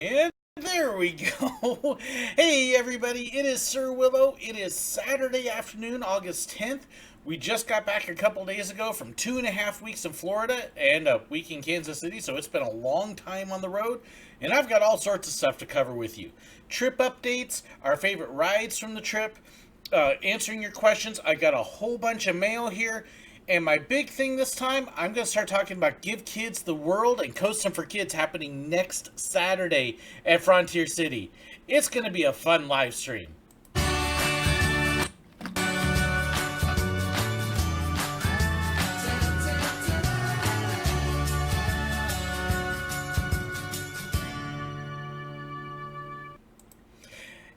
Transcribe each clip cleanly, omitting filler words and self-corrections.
And there we go. Hey, everybody, it is SirWillow. It is Saturday afternoon, August 10th. We just got back a couple days ago from 2.5 weeks in Florida and a week in Kansas City, so it's been a long time on the road. And I've got all sorts of stuff to cover with you: trip updates, our favorite rides from the trip, answering your questions. I got a whole bunch of mail here. And my big thing this time, I'm going to start talking about Give Kids the World and Coasting for Kids happening next Saturday at Frontier City. It's going to be a fun live stream.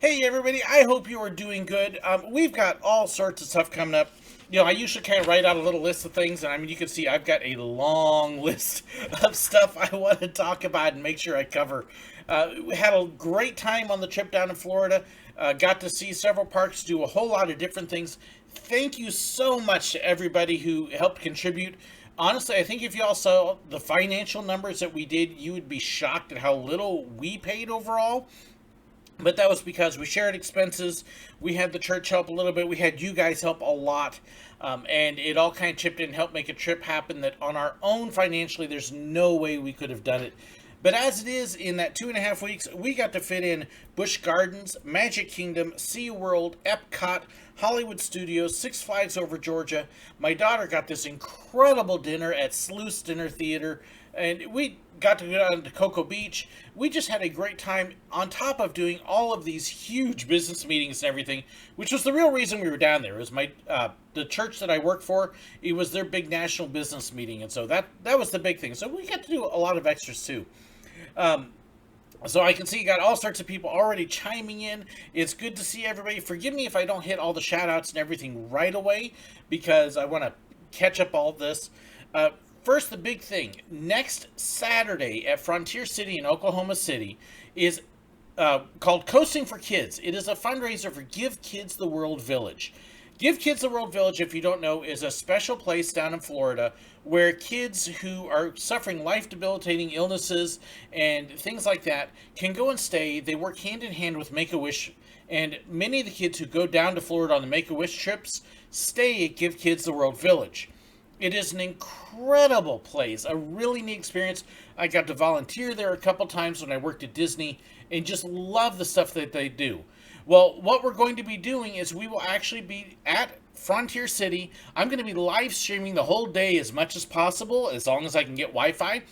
Hey everybody, I hope you are doing good. We've got all sorts of stuff coming up. I usually kind of write out a little list of things, and I mean, you can see I've got a long list of stuff I want to talk about and make sure I cover. We had a great time on the trip down in Florida. Got to see several parks, do a whole lot of different things. Thank you so much to everybody who helped contribute. Honestly, I think if y'all saw the financial numbers that we did, you would be shocked at how little we paid overall. But that was because we shared expenses. We had the church help a little bit. We had you guys help a lot. And it all kind of chipped in and helped make a trip happen that on our own financially, there's no way we could have done it. But as it is, in that 2.5 weeks, we got to fit in Busch Gardens, Magic Kingdom, SeaWorld, Epcot, Hollywood Studios, Six Flags Over Georgia. My daughter got this incredible dinner at Sluice Dinner Theater, and we got to go down to Cocoa Beach. We just had a great time on top of doing all of these huge business meetings and everything, which was the real reason we were down there. It was the church that I work for. It was their big national business meeting, and so that was the big thing. So we got to do a lot of extras too. So I can see you got all sorts of people already chiming in. It's good to see everybody. Forgive me if I don't hit all the shout outs and everything right away, because I want to catch up all this. First, the big thing. Next Saturday at Frontier City in Oklahoma City is called Coasting for Kids. It is a fundraiser for Give Kids the World Village. Give Kids the World Village, if you don't know, is a special place down in Florida where kids who are suffering life-debilitating illnesses and things like that can go and stay. They work hand in hand with Make-A-Wish, and many of the kids who go down to Florida on the Make-A-Wish trips stay at Give Kids the World Village. It is an incredible place, a really neat experience. I got to volunteer there a couple times when I worked at Disney and just love the stuff that they do. Well, what we're going to be doing is we will actually be at Frontier City. I'm going to be live streaming the whole day as much as possible, as long as I can get Wi-Fi.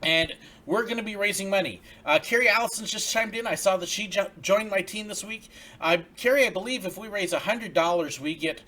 And we're going to be raising money. Carrie Allison's just chimed in. I saw that she joined my team this week. Carrie, I believe if we raise $100, we get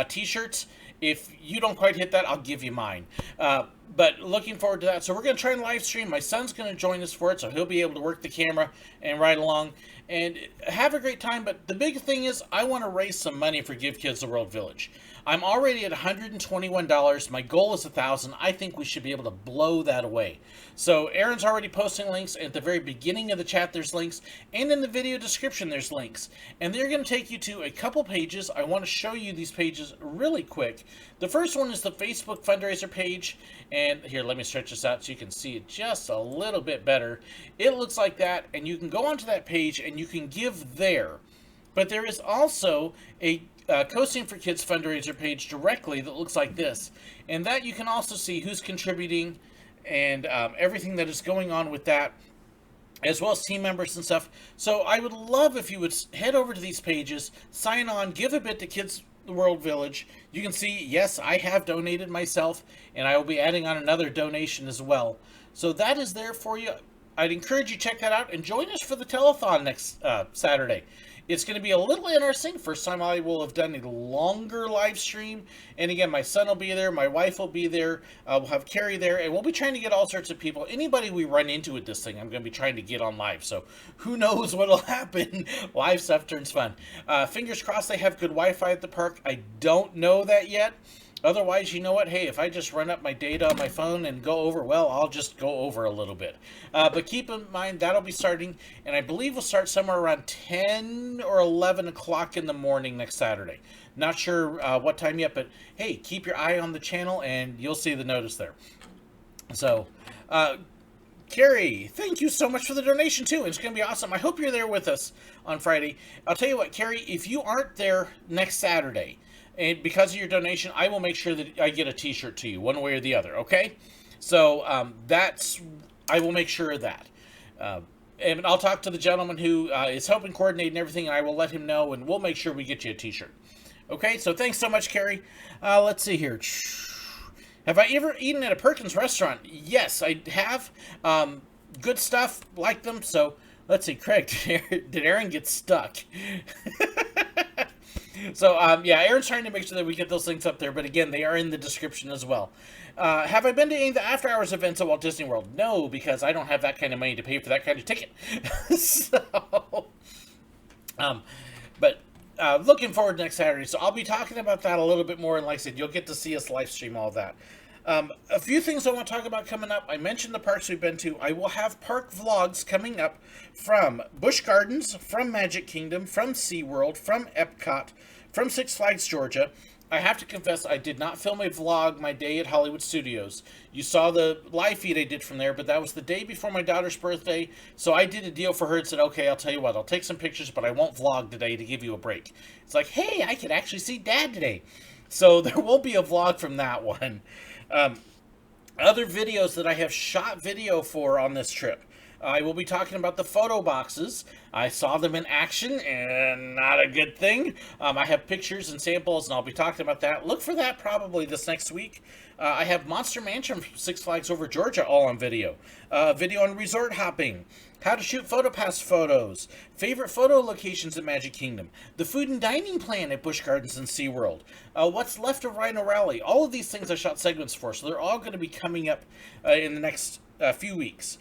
t-shirts. If you don't quite hit that, I'll give you mine. But looking forward to that. So we're going to try and live stream. My son's going to join us for it, so he'll be able to work the camera and ride along and have a great time. But the big thing is I want to raise some money for Give Kids the World Village. I'm already at $121. My goal is $1,000. I think we should be able to blow that away. So Aaron's already posting links. At the very beginning of the chat, there's links. And in the video description, there's links. And they're going to take you to a couple pages. I want to show you these pages really quick. The first one is the Facebook fundraiser page. And here, let me stretch this out so you can see it just a little bit better. It looks like that. And you can go onto that page and you can give there. But there is also a Coasting for Kids fundraiser page directly that looks like this. And that you can also see who's contributing and everything that is going on with that, as well as team members and stuff. So I would love if you would head over to these pages, sign on, give a bit to Kids the World Village. You can see, yes, I have donated myself, and I will be adding on another donation as well. So that is there for you. I'd encourage you to check that out and join us for the telethon next Saturday. It's going to be a little interesting. First time I will have done a longer live stream. And again, my son will be there. My wife will be there. We'll have Carrie there. And we'll be trying to get all sorts of people. Anybody we run into with this thing, I'm going to be trying to get on live. So who knows what will happen. Live stuff turns fun. Fingers crossed they have good Wi-Fi at the park. I don't know that yet. Otherwise, you know what? Hey, if I just run up my data on my phone and go over, well, I'll just go over a little bit. But keep in mind, that'll be starting, and I believe we'll start somewhere around 10 or 11 o'clock in the morning next Saturday. Not sure what time yet, but hey, keep your eye on the channel, and you'll see the notice there. So, Carrie, thank you so much for the donation, too. It's going to be awesome. I hope you're there with us on Friday. I'll tell you what, Carrie, if you aren't there next Saturday, and because of your donation, I will make sure that I get a t-shirt to you, one way or the other, okay? So, I will make sure of that. And I'll talk to the gentleman who is helping coordinate and everything, and I will let him know, and we'll make sure we get you a t-shirt. Okay, so thanks so much, Carrie. Let's see here. Have I ever eaten at a Perkins restaurant? Yes, I have. Good stuff, like them. So, let's see. Craig, did Aaron get stuck? So, yeah, Aaron's trying to make sure that we get those links up there. But again, they are in the description as well. Have I been to any of the after-hours events at Walt Disney World? No, because I don't have that kind of money to pay for that kind of ticket. So, but looking forward to next Saturday. So I'll be talking about that a little bit more. And like I said, you'll get to see us live stream all that. A few things I want to talk about coming up. I mentioned the parks we've been to. I will have park vlogs coming up from Busch Gardens, from Magic Kingdom, from SeaWorld, from Epcot, from Six Flags Georgia. I have to confess, I did not film a vlog my day at Hollywood Studios. You saw the live feed I did from there, but that was the day before my daughter's birthday, so I did a deal for her and said, okay, I'll tell you what, I'll take some pictures, but I won't vlog today to give you a break. It's like, hey, I could actually see Dad today. So there will be a vlog from that one. Other videos that I have shot video for on this trip. I will be talking about the photo boxes. I saw them in action, and not a good thing. I have pictures and samples, and I'll be talking about that. Look for that probably this next week. I have Monster Mansion from Six Flags Over Georgia all on video. Video on resort hopping. How to shoot PhotoPass photos. Favorite photo locations at Magic Kingdom. The food and dining plan at Busch Gardens and SeaWorld. What's left of Rhino Rally. All of these things I shot segments for, so they're all going to be coming up in the next few weeks.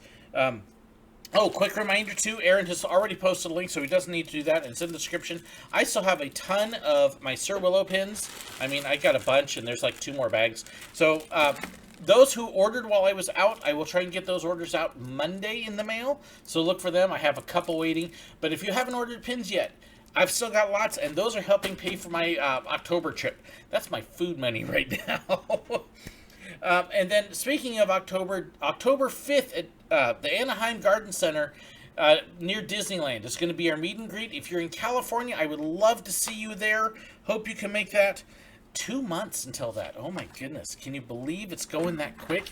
Oh, quick reminder too, Aaron has already posted a link, so he doesn't need to do that, and it's in the description. I still have a ton of my SirWillow pins. I mean, I got a bunch, and there's like 2 more bags. So, those who ordered while I was out, I will try and get those orders out Monday in the mail, so look for them. I have a couple waiting, but if you haven't ordered pins yet, I've still got lots, and those are helping pay for my October trip. That's my food money right now. And then, speaking of October 5th at the Anaheim Garden Center near Disneyland is going to be our meet and greet. If you're in California, I would love to see you there. Hope you can make that. 2 months until that. Oh my goodness. Can you believe it's going that quick?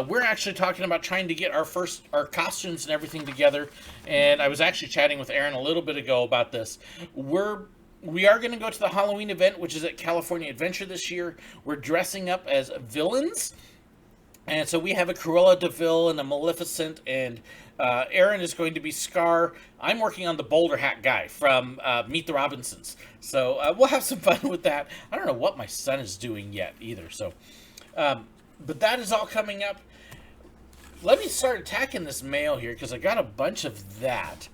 We're actually talking about trying to get our costumes and everything together. And I was actually chatting with Aaron a little bit ago about this. We are going to go to the Halloween event, which is at California Adventure this year. We're dressing up as villains. And so we have a Cruella de Vil and a Maleficent, and Aaron is going to be Scar. I'm working on the Boulder Hat guy from Meet the Robinsons. So we'll have some fun with that. I don't know what my son is doing yet either. So, but that is all coming up. Let me start attacking this mail here, because I got a bunch of that.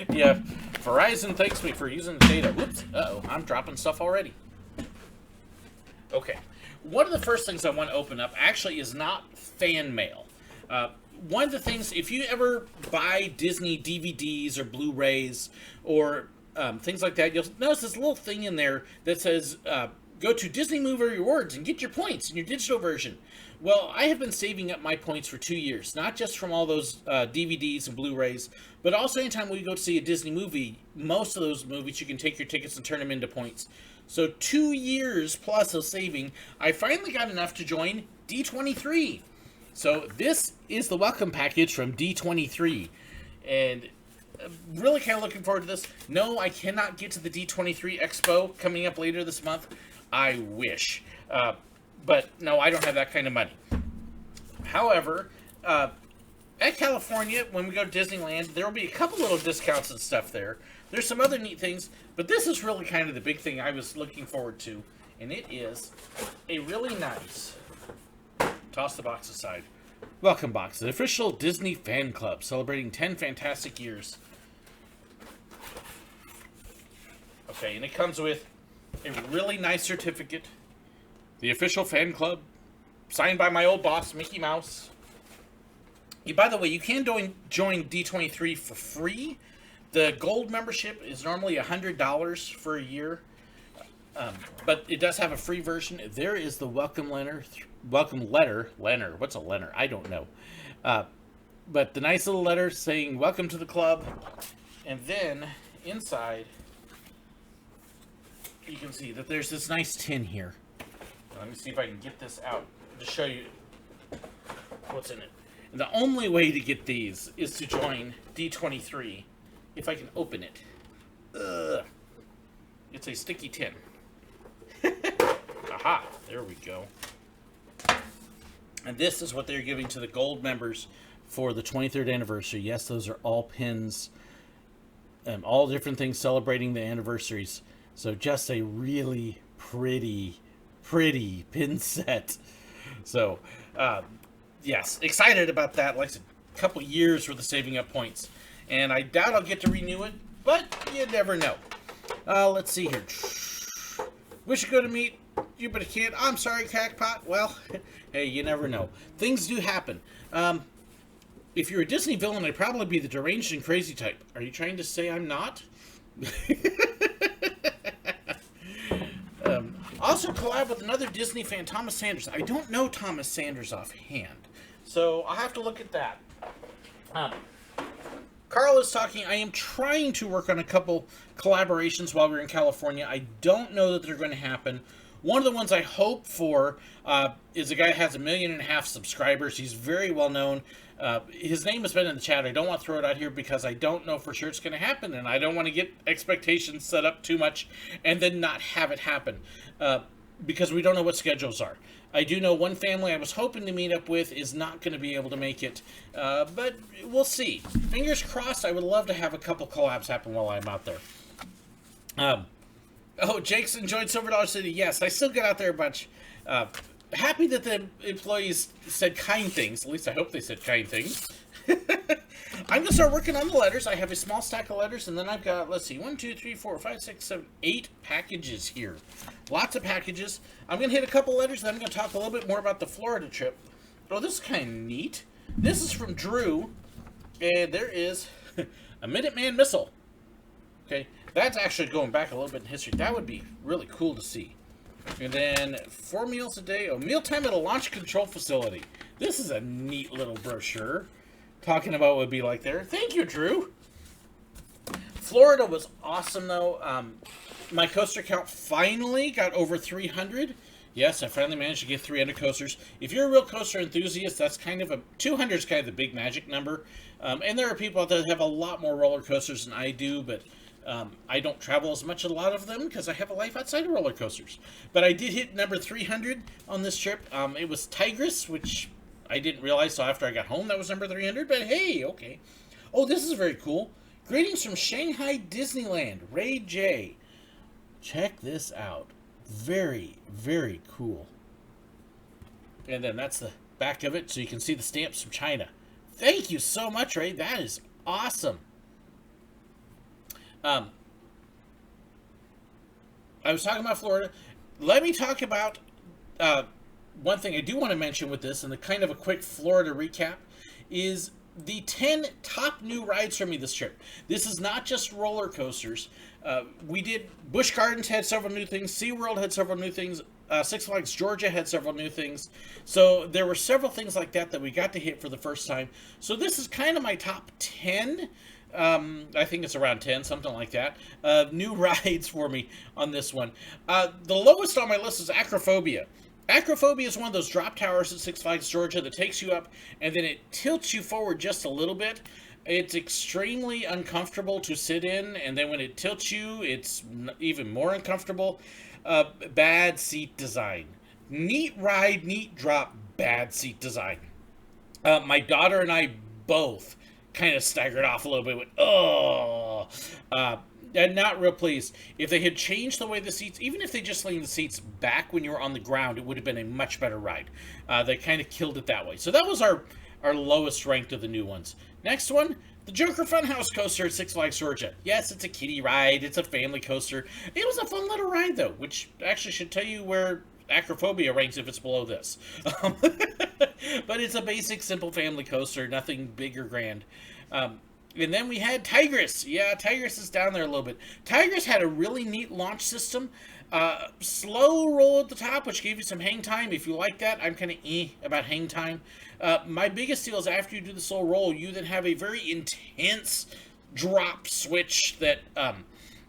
Yeah, Verizon thanks me for using the data. Whoops, uh-oh, I'm dropping stuff already. Okay, one of the first things I want to open up actually is not fan mail. One of the things, if you ever buy Disney DVDs or Blu-rays or things like that, you'll notice this little thing in there that says, go to Disney Movie Rewards and get your points in your digital version. Well, I have been saving up my points for 2 years, not just from all those DVDs and Blu-rays, but also anytime we go to see a Disney movie, most of those movies you can take your tickets and turn them into points. So 2 years plus of saving, I finally got enough to join D23. So this is the welcome package from D23, and really kind of looking forward to this. No, I cannot get to the D23 Expo coming up later this month. I wish. But no, I don't have that kind of money. However, at California, when we go to Disneyland, there will be a couple little discounts and stuff there. There's some other neat things, but this is really kind of the big thing I was looking forward to, and it is a really nice, toss the box aside, welcome box, the official Disney fan club, celebrating 10 fantastic years. Okay, and it comes with a really nice certificate, the official fan club, signed by my old boss, Mickey Mouse. By the way, you can join D23 for free. The gold membership is normally $100 for a year, but it does have a free version. There is the welcome letter. What's a letter? I don't know. But the nice little letter saying welcome to the club. And then inside, you can see that there's this nice tin here. Let me see if I can get this out to show you what's in it. And the only way to get these is to join D23. If I can open it. It's a sticky tin. Aha, there we go. And this is what they're giving to the gold members for the 23rd anniversary. Yes, those are all pins. All different things celebrating the anniversaries. So just a really pretty pin set. So, yes, excited about that. Like I said, a couple years worth of saving up points. And I doubt I'll get to renew it, but you never know. Let's see here. Wish you could meet you, but I can't. I'm sorry, Crackpot. Well, hey, you never know. Things do happen. If you're a Disney villain, I'd probably be the deranged and crazy type. Are you trying to say I'm not? Also collab with another Disney fan, Thomas Sanders. I don't know Thomas Sanders offhand, so I'll have to look at that. Carl is talking. I am trying to work on a couple collaborations while we're in California. I don't know that they're going to happen. One of the ones I hope for is a guy who has 1.5 million subscribers. He's very well known. His name has been in the chat. I don't want to throw it out here because I don't know for sure it's going to happen, and I don't want to get expectations set up too much and then not have it happen because we don't know what schedules are. I do know one family I was hoping to meet up with is not going to be able to make it, but we'll see. Fingers crossed. I would love to have a couple collabs happen while I'm out there. Oh, Jake's enjoyed Silver Dollar City. Yes, I still get out there a bunch. Happy that the employees said kind things. At least I hope they said kind things. I'm going to start working on the letters. I have a small stack of letters, and then I've got, let's see, 1, 2, 3, 4, 5, 6, 7, 8 packages here. Lots of packages. I'm going to hit a couple letters, and then I'm going to talk a little bit more about the Florida trip. Oh, this is kind of neat. This is from Drew, and there is a Minuteman missile. Okay, that's actually going back a little bit in history. That would be really cool to see. And then 4 meals a day. Oh, mealtime at a launch control facility. This is a neat little brochure talking about what it would be like there. Thank you, Drew. Florida was awesome, though. My coaster count finally got over 300. Yes, I finally managed to get 300 coasters. If you're a real coaster enthusiast, that's kind of 200 is kind of the big magic number. And there are people out there that have a lot more roller coasters than I do, but I don't travel as much as a lot of them because I have a life outside of roller coasters. But I did hit number 300 on this trip. It was Tigress, which I didn't realize, so after I got home that was number 300, but hey, okay. Oh, this is very cool. Greetings from Shanghai Disneyland, Ray J. Check this out. Very, very cool. And then that's the back of it, so you can see the stamps from China. Thank you so much, Ray. That is awesome. I was talking about Florida. Let me talk about one thing I do want to mention with this, and the kind of a quick Florida recap, is the 10 top new rides for me this trip. This is not just roller coasters. We did, Busch Gardens had several new things, SeaWorld had several new things, Six Flags Georgia had several new things. So there were several things like that that we got to hit for the first time. So this is kind of my top 10. I think it's around 10, something like that. New rides for me on this one. The lowest on my list is Acrophobia. Acrophobia is one of those drop towers at Six Flags Georgia that takes you up and then it tilts you forward just a little bit. It's extremely uncomfortable to sit in, and then when it tilts you, it's even more uncomfortable. Bad seat design. Neat ride, neat drop, bad seat design. My daughter and I both kind of staggered off a little bit. Went, oh, and not real pleased. If they had changed the way the seats, even if they just leaned the seats back when you were on the ground, it would have been a much better ride. They kind of killed it that way. So that was our lowest ranked of the new ones. Next one, the Joker Funhouse coaster at Six Flags Georgia. Yes, it's a kiddie ride. It's a family coaster. It was a fun little ride, though, which actually should tell you where Acrophobia ranks if it's below this. But it's a basic, simple family coaster, nothing big or grand. And then we had Tigris. Yeah, Tigris is down there a little bit. Tigris had a really neat launch system. Slow roll at the top, which gave you some hang time. If you like that, I'm kind of about hang time. My biggest deal is after you do the slow roll, you then have a very intense drop switch that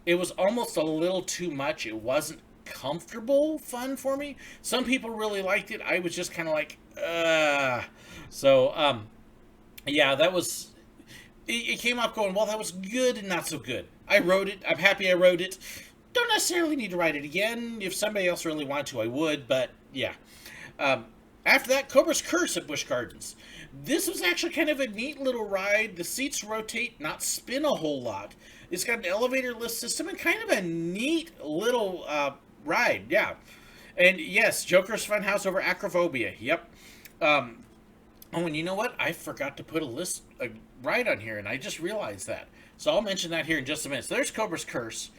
it was almost a little too much. It wasn't comfortable fun for me. Some people really liked it. I was just kind of like, So, yeah, that was it came up going, well, that was good and not so good. I wrote it. I'm happy I wrote it. Don't necessarily need to write it again. If somebody else really wanted to, I would. But, yeah. After that, Cobra's Curse at Busch Gardens. This was actually kind of a neat little ride. The seats rotate, not spin a whole lot. It's got an elevator lift system and kind of a neat little ride. Yeah. And, yes, Joker's Funhouse over Acrophobia. Yep. Oh, and you know what? I forgot to put a ride on here, and I just realized that. So I'll mention that here in just a minute. So there's Cobra's Curse.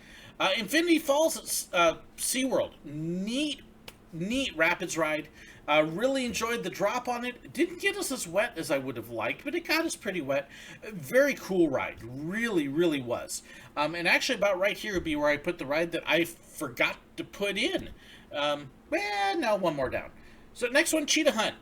Infinity Falls at SeaWorld. Neat rapids ride. Really enjoyed the drop on it. Didn't get us as wet as I would have liked, but it got us pretty wet. Very cool ride. Really, really was. And actually about right here would be where I put the ride that I forgot to put in. Now one more down. So next one, Cheetah Hunt.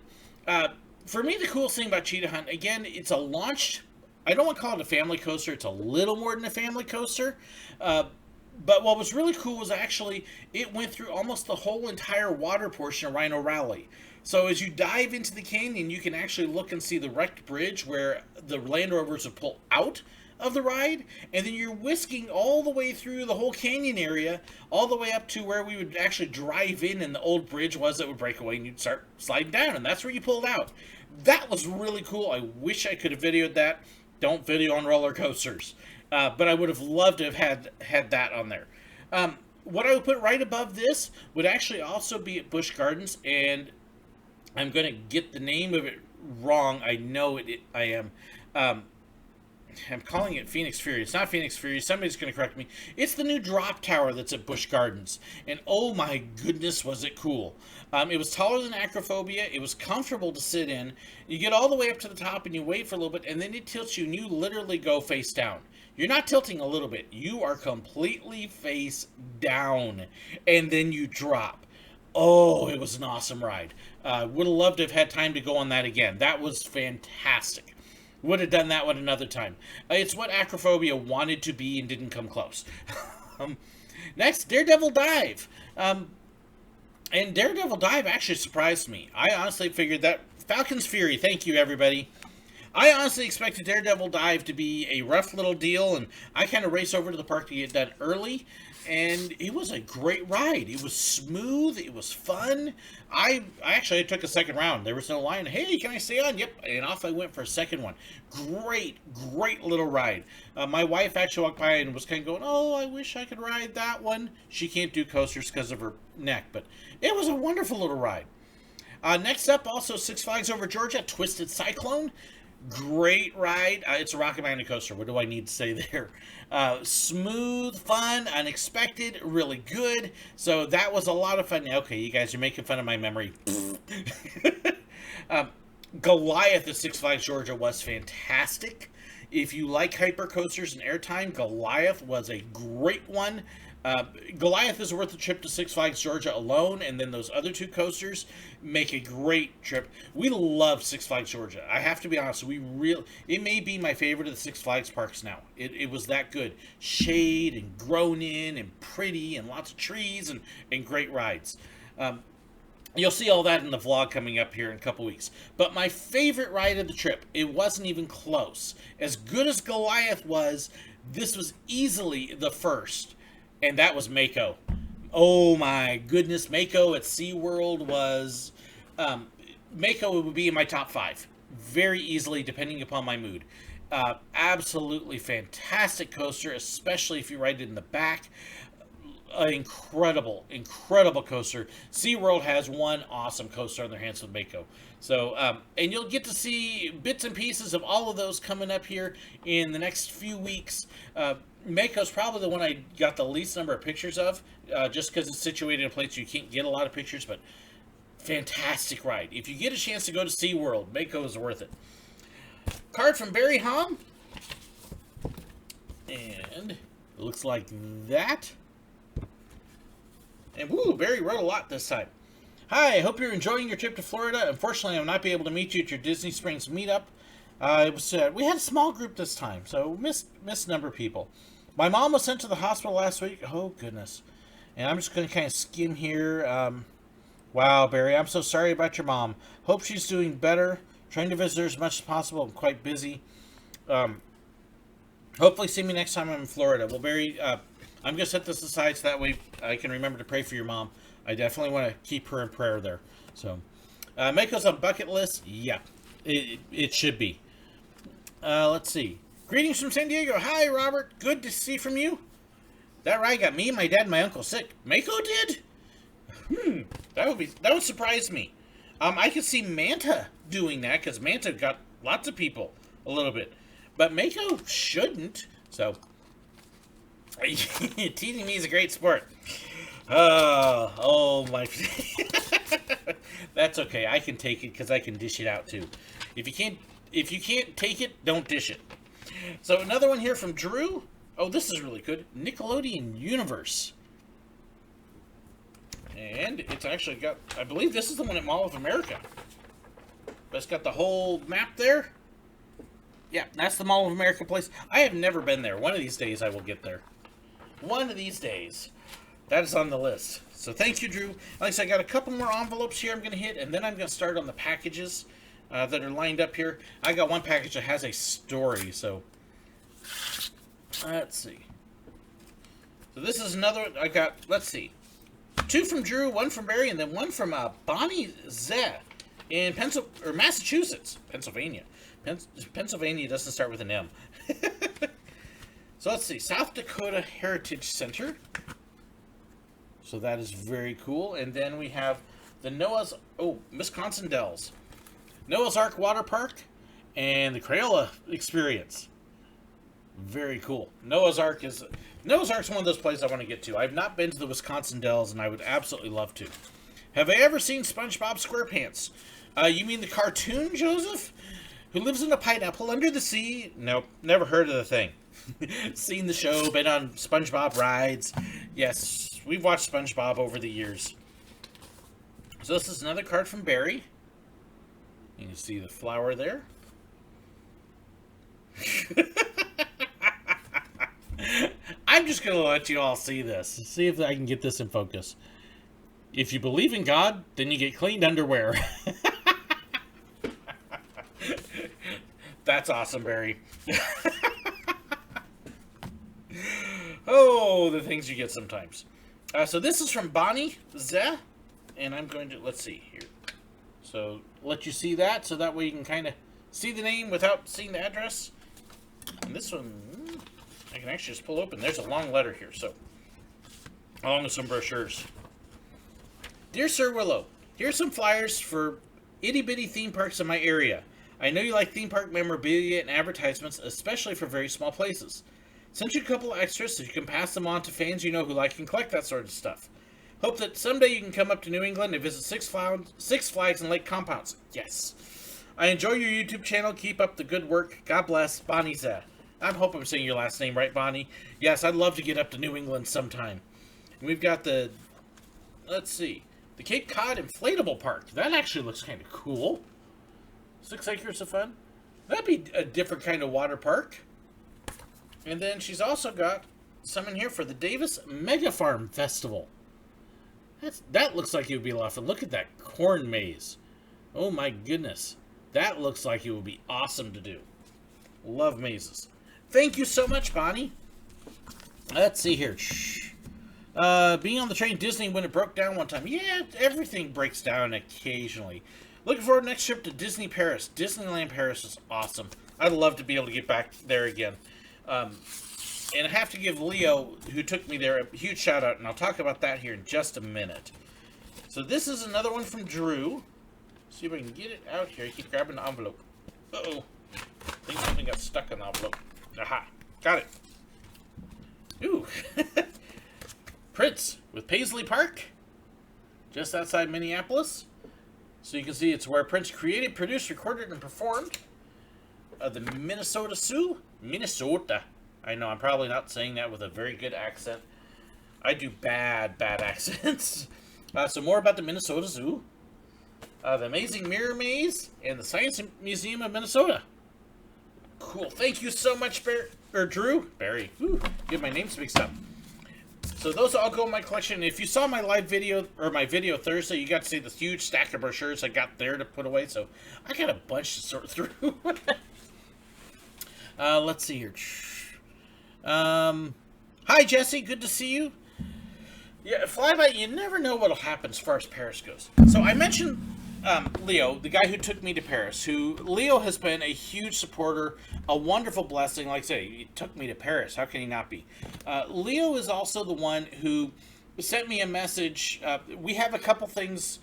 For me, the coolest thing about Cheetah Hunt, again, it's a launched, I don't want to call it a family coaster. It's a little more than a family coaster. But what was really cool was actually it went through almost the whole entire water portion of Rhino Rally. So as you dive into the canyon, you can actually look and see the wrecked bridge where the Land Rovers have pulled out of the ride, and then you're whisking all the way through the whole canyon area, all the way up to where we would actually drive in and the old bridge was that would break away and you'd start sliding down, and that's where you pulled out. That was really cool. I wish I could have videoed that. Don't video on roller coasters. But I would have loved to have had that on there. What I would put right above this would actually also be at Busch Gardens, and I'm going to get the name of it wrong. I know I am. I'm calling it Phoenix Fury. It's not Phoenix Fury. Somebody's going to correct me. It's the new drop tower that's at Busch Gardens. And oh my goodness, was it cool. It was taller than Acrophobia. It was comfortable to sit in. You get all the way up to the top and you wait for a little bit, and then it tilts you and you literally go face down. You're not tilting a little bit. You are completely face down. And then you drop. Oh, it was an awesome ride. Would have loved to have had time to go on that again. That was fantastic. Would have done that one another time. It's what Acrophobia wanted to be and didn't come close. Next, Daredevil Dive. And Daredevil Dive actually surprised me. I honestly figured that... Falcon's Fury, thank you, everybody. I honestly expected Daredevil Dive to be a rough little deal, and I kind of raced over to the park to get done early, and it was a great ride. It was smooth. It was fun. I actually took a second round. There was no line. Hey, can I stay on? Yep, and off I went for a second one. Great little ride. My wife actually walked by and was kind of going, oh, I wish I could ride that one. She can't do coasters because of her neck, but it was a wonderful little ride. Next up, also Six Flags Over Georgia, Twisted Cyclone. Great ride. It's a Rocket Mountain coaster. What do I need to say there? Smooth, fun, unexpected, really good. So that was a lot of fun. Okay, you guys are making fun of my memory. Goliath at Six Flags Georgia was fantastic. If you like hyper coasters and airtime, Goliath was a great one. Goliath is worth the trip to Six Flags Georgia alone, and then those other two coasters make a great trip. We love Six Flags Georgia. I have to be honest, it may be my favorite of the Six Flags parks now. It was that good. Shade and grown in and pretty and lots of trees and great rides. You'll see all that in the vlog coming up here in a couple weeks. But my favorite ride of the trip, it wasn't even close. As good as Goliath was, this was easily the first. And that was Mako. Oh my goodness, Mako at SeaWorld was... Mako would be in my top 5. Very easily, depending upon my mood. Absolutely fantastic coaster, especially if you ride it in the back. Incredible coaster. SeaWorld has one awesome coaster on their hands with Mako. So, and you'll get to see bits and pieces of all of those coming up here in the next few weeks. Mako's probably the one I got the least number of pictures of, just because it's situated in a place you can't get a lot of pictures, but fantastic ride. If you get a chance to go to SeaWorld, Mako is worth it. Card from Barry Hom. looks like that. And woo, Barry wrote a lot this time. Hi, I hope you're enjoying your trip to Florida. Unfortunately, I will not be able to meet you at your Disney Springs meetup. We had a small group this time, so missed a number of people. My mom was sent to the hospital last week. Oh, goodness. And I'm just going to kind of skim here. Wow, Barry, I'm so sorry about your mom. Hope she's doing better. Trying to visit her as much as possible. I'm quite busy. Hopefully see me next time I'm in Florida. Well, Barry, I'm going to set this aside so that way I can remember to pray for your mom. I definitely want to keep her in prayer there. So, Mako's on bucket list. Yeah, it should be. Let's see. Greetings from San Diego. Hi, Robert. Good to see from you. That right, got me, my dad, and my uncle sick. Mako did? That would surprise me. I could see Manta doing that because Manta got lots of people a little bit, but Mako shouldn't. So, teasing me is a great sport. Oh my. That's okay. I can take it because I can dish it out too. If you can't take it, don't dish it. So another one here from Drew. Oh, this is really good. Nickelodeon Universe. And it's actually got, I believe this is the one at Mall of America. But it's got the whole map there. Yeah, that's the Mall of America place. I have never been there. One of these days I will get there. One of these days. That is on the list. So thank you, Drew. Like I said, I got a couple more envelopes here I'm going to hit, and then I'm going to start on the packages that are lined up here. I got one package that has a story, so let's see. So this is another, I got, let's see. 2 from Drew, 1 from Barry, and then 1 from Bonnie Z in Massachusetts. Pennsylvania. Pennsylvania doesn't start with an M. So let's see. South Dakota Heritage Center. So that is very cool. And then we have the Wisconsin Dells. Noah's Ark Water Park and the Crayola Experience. Very cool. Noah's Ark's one of those places I want to get to. I've not been to the Wisconsin Dells, and I would absolutely love to. Have I ever seen SpongeBob SquarePants? You mean the cartoon, Joseph? Who lives in a pineapple under the sea? Nope, never heard of the thing. Seen the show, been on SpongeBob rides. Yes, we've watched SpongeBob over the years. So this is another card from Barry. You can see the flower there. I'm just going to let you all see this. See if I can get this in focus. If you believe in God, then you get cleaned underwear. That's awesome, Barry. Oh, the things you get sometimes. So this is from Bonnie Z. And I'm going to, let's see here. So let you see that, so that way you can kind of see the name without seeing the address. And this one, I can actually just pull open. There's a long letter here, so along with some brochures. Dear SirWillow, here's some flyers for itty-bitty theme parks in my area. I know you like theme park memorabilia and advertisements, especially for very small places. Sent you a couple of extras so you can pass them on to fans you know who like and collect that sort of stuff. Hope that someday you can come up to New England and visit Six Flags and Lake Compounds. Yes. I enjoy your YouTube channel. Keep up the good work. God bless. Bonnie Z. I hope I'm saying your last name right, Bonnie. Yes, I'd love to get up to New England sometime. And we've got the, let's see, the Cape Cod Inflatable Park. That actually looks kind of cool. 6 acres of fun. That'd be a different kind of water park. And then she's also got some in here for the Davis Mega Farm Festival. That looks like it would be a lot of fun. Look at that corn maze. Oh my goodness. That looks like it would be awesome to do. Love mazes. Thank you so much, Bonnie. Let's see here. Being on the train Disney when it broke down one time. Yeah, everything breaks down occasionally. Looking forward to next trip to Disney Paris. Disneyland Paris is awesome. I'd love to be able to get back there again. And I have to give Leo, who took me there, a huge shout out, and I'll talk about that here in just a minute. So this is another one from Drew. See if I can get it out here. I keep grabbing the envelope. Uh-oh. I think something got stuck in the envelope. Aha. Got it. Ooh. Prince with Paisley Park. Just outside Minneapolis. So you can see it's where Prince created, produced, recorded, and performed the Minnesota Sioux. Minnesota. I know I'm probably not saying that with a very good accent. I do bad accents. So more about the Minnesota Zoo, the Amazing Mirror Maze, and the Science Museum of Minnesota. Cool. Thank you so much, Drew. Barry. Ooh, get my names mixed up. So those all go in my collection. If you saw my live video, or my video Thursday, you got to see this huge stack of brochures I got there to put away. So I got a bunch to sort through. Let's see here. Hi, Jesse. Good to see you. Yeah, Flyby, you never know what'll happen as far as Paris goes. So I mentioned Leo, the guy who took me to Paris, Leo has been a huge supporter, a wonderful blessing. Like I say, he took me to Paris. How can he not be? Leo is also the one who sent me a message. We have a couple things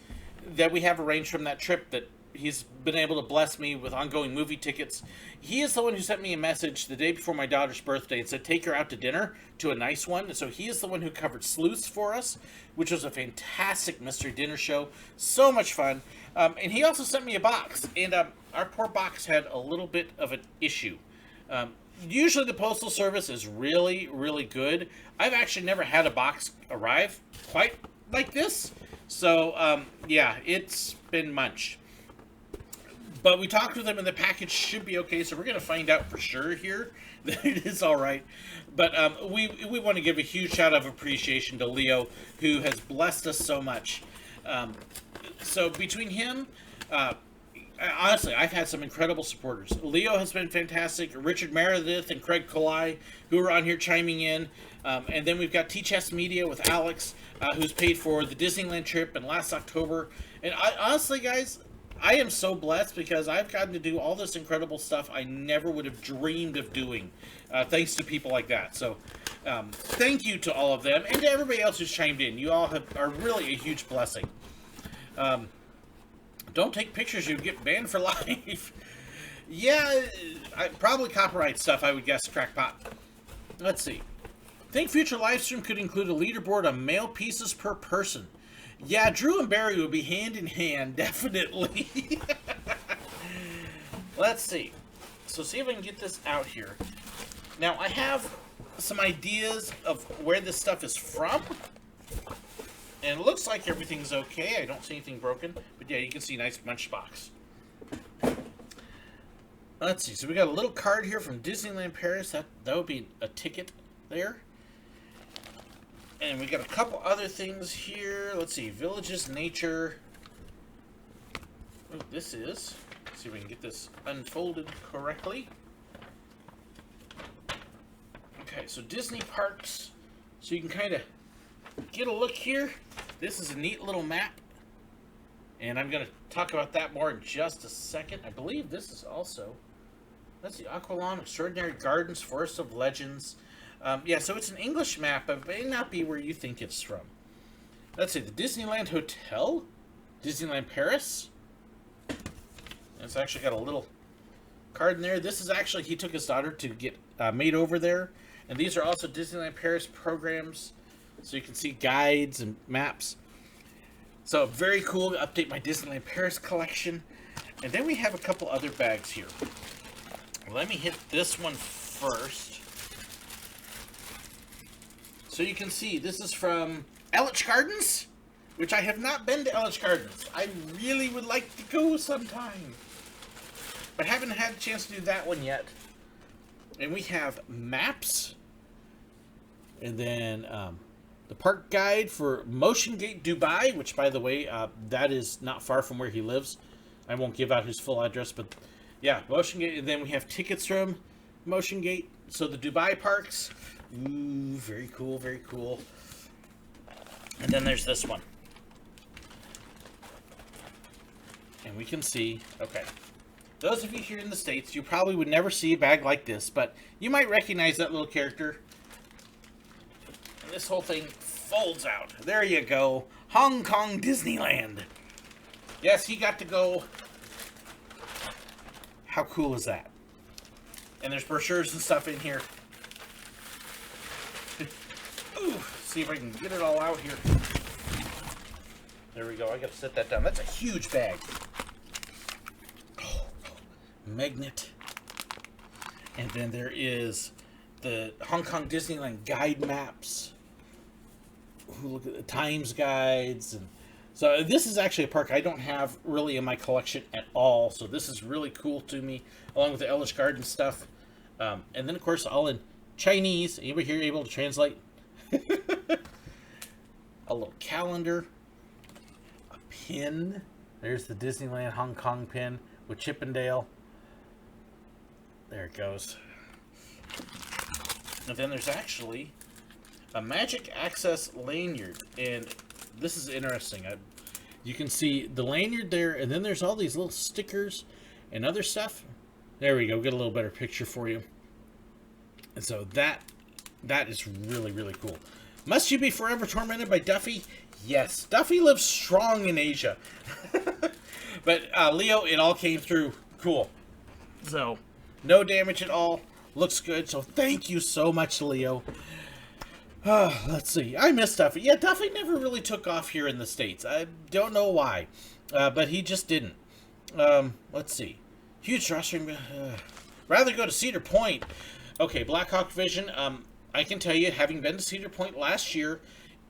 that we have arranged from that trip that he's been able to bless me with ongoing movie tickets. He is the one who sent me a message the day before my daughter's birthday and said, take her out to dinner, to a nice one. And so he is the one who covered Sleuths for us, which was a fantastic mystery dinner show. So much fun. And he also sent me a box. And our poor box had a little bit of an issue. Usually the Postal Service is really, really good. I've actually never had a box arrive quite like this. So, yeah, it's been munched. But we talked with them, and the package should be okay, so we're going to find out for sure here that it is all right. But we want to give a huge shout of appreciation to Leo, who has blessed us so much. So between him, honestly, I've had some incredible supporters. Leo has been fantastic. Richard Meredith and Craig Colai, who are on here chiming in. And then we've got T-Chess Media with Alex, who's paid for the Disneyland trip and last October. And honestly, guys, I am so blessed because I've gotten to do all this incredible stuff I never would have dreamed of doing, thanks to people like that. So thank you to all of them and to everybody else who's chimed in. You all are really a huge blessing. Don't take pictures, you get banned for life. Yeah, probably copyright stuff, I would guess, crackpot. Let's see. Think future Livestream could include a leaderboard on mail pieces per person. Yeah, Drew and Barry would be hand in hand, definitely. Let's see. So see if I can get this out here. Now, I have some ideas of where this stuff is from. And it looks like everything's okay. I don't see anything broken. But yeah, you can see nice bunch box. Let's see. So we got a little card here from Disneyland Paris. That would be a ticket there. And we got a couple other things here. Let's see. Villages, Nature. Oh, this is. Let's see if we can get this unfolded correctly. Okay, so Disney Parks. So you can kind of get a look here. This is a neat little map. And I'm going to talk about that more in just a second. I believe this is also. Let's see. Aqualon, Extraordinary Gardens, Forest of Legends. Yeah, so it's an English map, but it may not be where you think it's from. Let's see, the Disneyland Hotel, Disneyland Paris. It's actually got a little card in there. This is actually, he took his daughter to get made over there. And these are also Disneyland Paris programs. So you can see guides and maps. So very cool to update my Disneyland Paris collection. And then we have a couple other bags here. Let me hit this one first. So you can see, this is from Busch Gardens, which I have not been to Busch Gardens. I really would like to go sometime, but haven't had a chance to do that one yet. And we have maps, and then the park guide for Motion Gate Dubai, which, by the way, that is not far from where he lives. I won't give out his full address, but yeah, Motion Gate. And then we have tickets from Motion Gate. So the Dubai parks. Ooh, very cool, very cool. And then there's this one. And we can see, okay. Those of you here in the States, you probably would never see a bag like this, but you might recognize that little character. And this whole thing folds out. There you go. Hong Kong Disneyland. Yes, he got to go. How cool is that? And there's brochures and stuff in here. Ooh, see if I can get it all out here. There we go. I gotta set that down. That's a huge bag. Oh, magnet. And then there is the Hong Kong Disneyland guide maps. Look at the times guides. And so this is actually a park I don't have really in my collection at all. So this is really cool to me, along with the Ellis Garden stuff. And then, of course, all in Chinese. Anybody here able to translate? A little calendar. A pin. There's the Disneyland Hong Kong pin with Chippendale. There it goes. And then there's actually a Magic Access lanyard. And this is interesting. You can see the lanyard there, and then there's all these little stickers and other stuff. There we go. Get a little better picture for you. And so that is really, really cool. Must you be forever tormented by Duffy? Yes. Duffy lives strong in Asia. But Leo, it all came through cool. So, no damage at all. Looks good. So, thank you so much, Leo. Let's see. I miss Duffy. Yeah, Duffy never really took off here in the States. I don't know why. But he just didn't. Let's see. Huge rostering. Rather go to Cedar Point. Okay, Blackhawk Vision. I can tell you, having been to Cedar Point last year,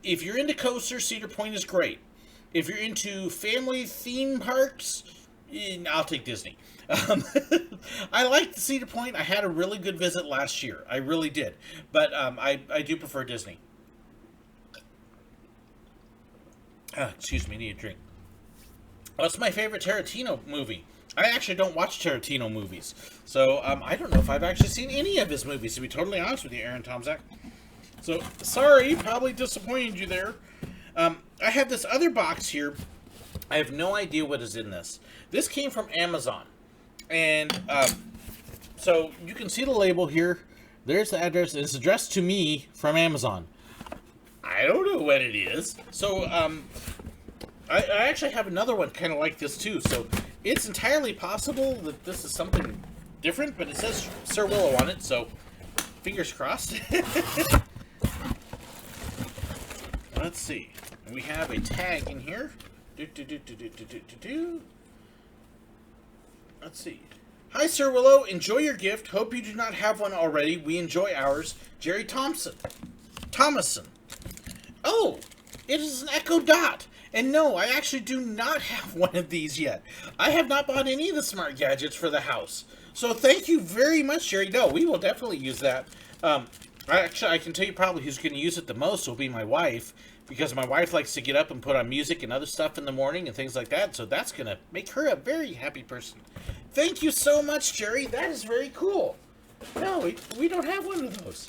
if you're into coasters, Cedar Point is great. If you're into family theme parks, I'll take Disney. I liked Cedar Point. I had a really good visit last year. I really did. But I do prefer Disney. Excuse me, I need a drink. What's my favorite Tarantino movie? I actually don't watch Tarantino movies. So I don't know if I've actually seen any of his movies, to be totally honest with you, Aaron Tomzak. So, sorry, probably disappointed you there. I have this other box here. I have no idea what is in this. This came from Amazon. And so you can see the label here. There's the address. It's addressed to me from Amazon. I don't know what it is. So I actually have another one kind of like this too. So it's entirely possible that this is something different, but it says SirWillow on it. So fingers crossed. Let's see. We have a tag in here. Let's see. Hi, SirWillow. Enjoy your gift. Hope you do not have one already. We enjoy ours. Jerry Thomason. Oh, it is an Echo Dot. And no, I actually do not have one of these yet. I have not bought any of the smart gadgets for the house. So thank you very much, Jerry. No, we will definitely use that. I can tell you probably who's going to use it the most will be my wife, because my wife likes to get up and put on music and other stuff in the morning and things like that. So that's going to make her a very happy person. Thank you so much, Jerry. That is very cool. No, we don't have one of those.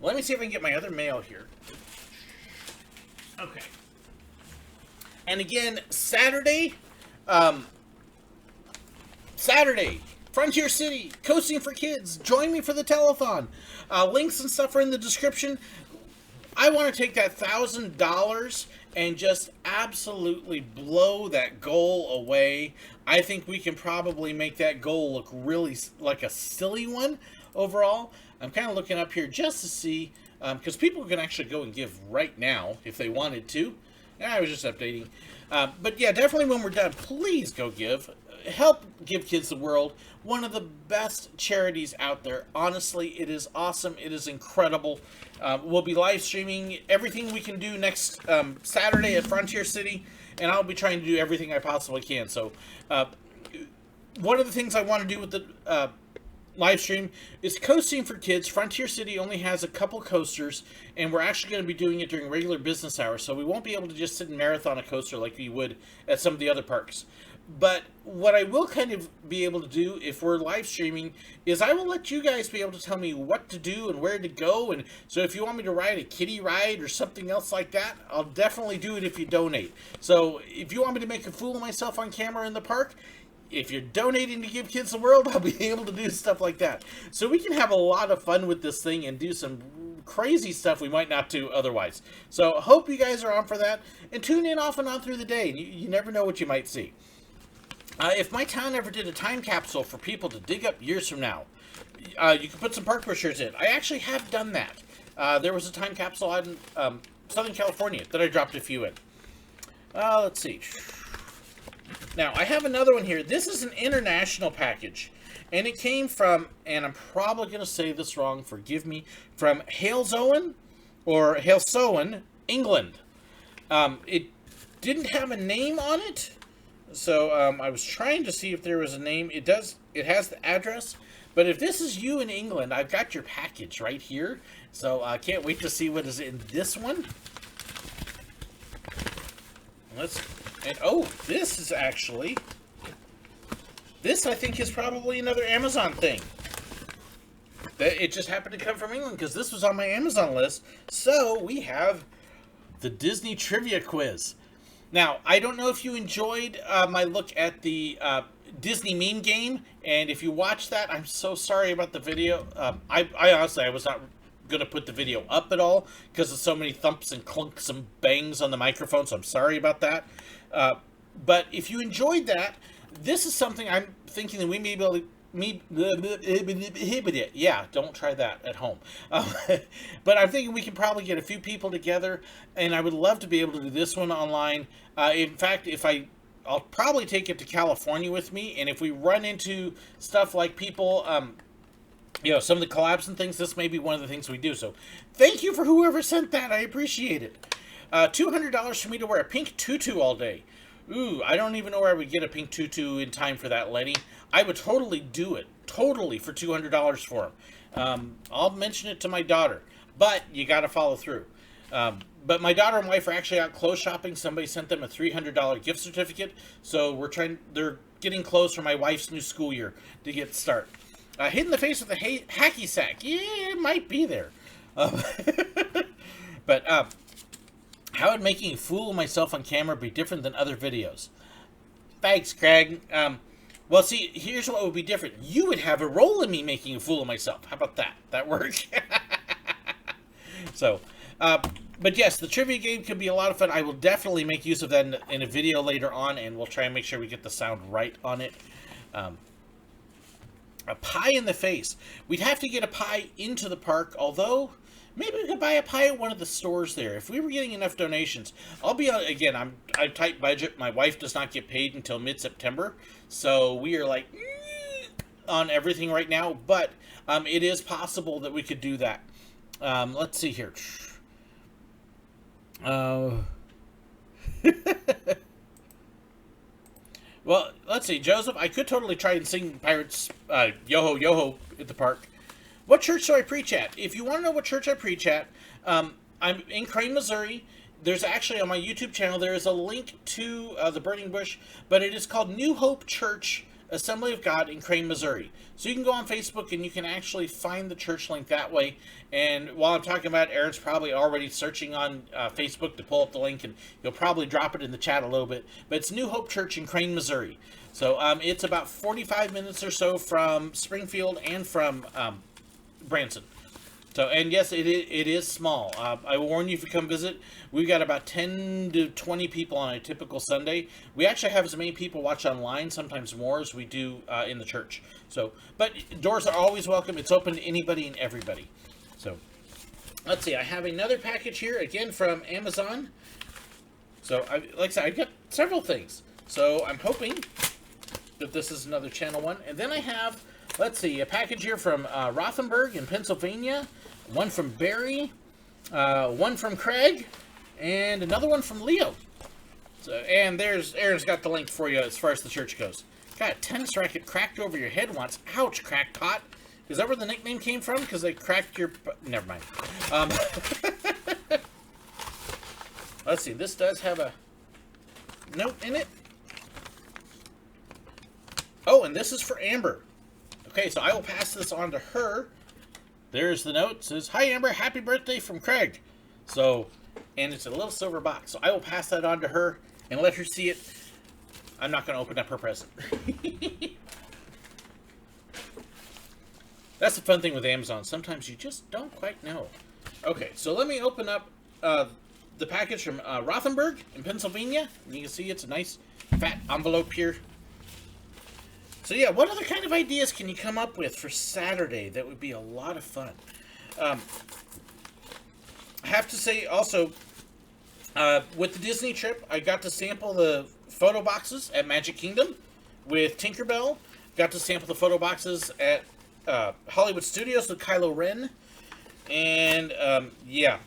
Let me see if I can get my other mail here. Okay. And again, Saturday, Frontier City, Coasting for Kids. Join me for the telethon. Links and stuff are in the description. I want to take that $1,000 and just absolutely blow that goal away. I think we can probably make that goal look really like a silly one overall. I'm kind of looking up here just to see, because people can actually go and give right now if they wanted to. I was just updating. But yeah, definitely when we're done, please go give. Help Give Kids the World. One of the best charities out there. Honestly, it is awesome. It is incredible. We'll be live streaming everything we can do next Saturday at Frontier City. And I'll be trying to do everything I possibly can. So, one of the things I want to do with the live stream is Coasting for Kids. Frontier City only has a couple coasters, and we're actually going to be doing it during regular business hours, so we won't be able to just sit and marathon a coaster like we would at some of the other parks. But what I will kind of be able to do if we're live streaming is I will let you guys be able to tell me what to do and where to go. And so if you want me to ride a kiddie ride or something else like that, I'll definitely do it if you donate. So if you want me to make a fool of myself on camera in the park, if you're donating to Give Kids the World, I'll be able to do stuff like that. So we can have a lot of fun with this thing and do some crazy stuff we might not do otherwise. So I hope you guys are on for that. And tune in off and on through the day. You never know what you might see. If my town ever did a time capsule for people to dig up years from now, you can put some park brochures in. I actually have done that. There was a time capsule out in Southern California that I dropped a few in. Let's see. Now, I have another one here. This is an international package. And it came from, and I'm probably going to say this wrong, forgive me, from Halesowen, or Halesowen, England. It didn't have a name on it, so I was trying to see if there was a name. It does. It has the address, but if this is you in England, I've got your package right here, so I can't wait to see what is in this one. Oh, this is actually, this I think is probably another Amazon thing. It just happened to come from England because this was on my Amazon list. So we have the Disney Trivia Quiz. Now, I don't know if you enjoyed my look at the Disney meme game, and if you watched that, I'm so sorry about the video. I honestly, I was not going to put the video up at all because of so many thumps and clunks and bangs on the microphone, so I'm sorry about that. But if you enjoyed that, this is something I'm thinking that we may be able to, yeah, don't try that at home. But I'm thinking we can probably get a few people together, and I would love to be able to do this one online. In fact, I'll probably take it to California with me, and if we run into stuff like people, some of the collabs and things, this may be one of the things we do. So thank you for whoever sent that. I appreciate it. $200 for me to wear a pink tutu all day. Ooh, I don't even know where I would get a pink tutu in time for that, Letty. I would totally do it. Totally for $200 for him. I'll mention it to my daughter. But you got to follow through. But my daughter and wife are actually out clothes shopping. Somebody sent them a $300 gift certificate. So they're getting clothes for my wife's new school year to get started. Hit in the face with a hacky sack. Yeah, it might be there. But how would making a fool of myself on camera be different than other videos? Thanks, Craig. Well, see, here's what would be different. You would have a role in me making a fool of myself. How about that? That works. So, but yes, the trivia game could be a lot of fun. I will definitely make use of that in a video later on, and we'll try and make sure we get the sound right on it. A pie in the face. We'd have to get a pie into the park, although maybe we could buy a pie at one of the stores there. If we were getting enough donations. I'll be on, again, I'm tight budget. My wife does not get paid until mid-September. So we are like on everything right now. But it is possible that we could do that. Let's see here. Well, let's see. Joseph, I could totally try and sing Pirates Yo-Ho, Yo-Ho at the park. What church do I preach at? If you want to know what church I preach at, I'm in Crane, Missouri. There's actually, on my YouTube channel, there is a link to the Burning Bush, but it is called New Hope Church Assembly of God in Crane, Missouri. So you can go on Facebook and you can actually find the church link that way. And while I'm talking about it, Aaron's probably already searching on Facebook to pull up the link, and he'll probably drop it in the chat a little bit. But it's New Hope Church in Crane, Missouri. So it's about 45 minutes or so from Springfield and from Branson. So, and yes, it is small. I will warn you if you come visit, we've got about 10 to 20 people on a typical Sunday. We actually have as many people watch online, sometimes more, as we do in the church. So, but doors are always welcome. It's open to anybody and everybody. So, let's see. I have another package here, again, from Amazon. So, like I said, I've got several things. So, I'm hoping that this is another channel one. And then I have, let's see, a package here from Rothenburg in Pennsylvania, one from Barry, one from Craig, and another one from Leo. So, and Aaron's got the link for you as far as the church goes. Got a tennis racket cracked over your head once. Ouch, crackpot. Is that where the nickname came from? Because they cracked your... Never mind. Let's see, this does have a note in it. Oh, and this is for Amber. Okay, so I will pass this on to her. There's the note. It says, "Hi, Amber. Happy birthday from Craig." So, and it's a little silver box. So I will pass that on to her and let her see it. I'm not going to open up her present. That's the fun thing with Amazon. Sometimes you just don't quite know. Okay, so let me open up the package from Rothenburg in Pennsylvania. And you can see it's a nice fat envelope here. So yeah, what other kind of ideas can you come up with for Saturday that would be a lot of fun? I have to say also, with the Disney trip, I got to sample the photo boxes at Magic Kingdom with Tinkerbell. got to sample the photo boxes at Hollywood Studios with Kylo Ren. And, yeah,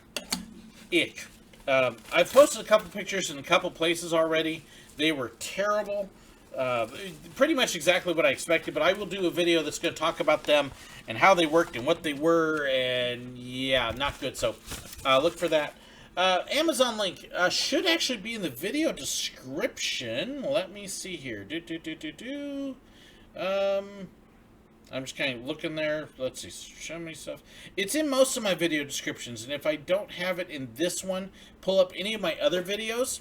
ick. I've posted a couple pictures in a couple places already. They were terrible. Pretty much exactly what I expected, but I will do a video that's going to talk about them and how they worked and what they were, and yeah, not good. So look for that. Amazon link should actually be in the video description. Let me see here. I'm just kind of looking there. Let's see. Show me stuff. It's in most of my video descriptions, and if I don't have it in this one, pull up any of my other videos.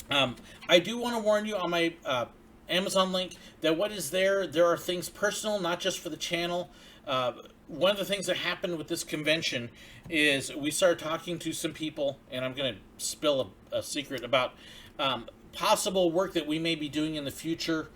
I do want to warn you on my Amazon link that what is there are things personal, not just for the channel. One of the things that happened with this convention is we started talking to some people, and I'm going to spill a secret about possible work that we may be doing in the future.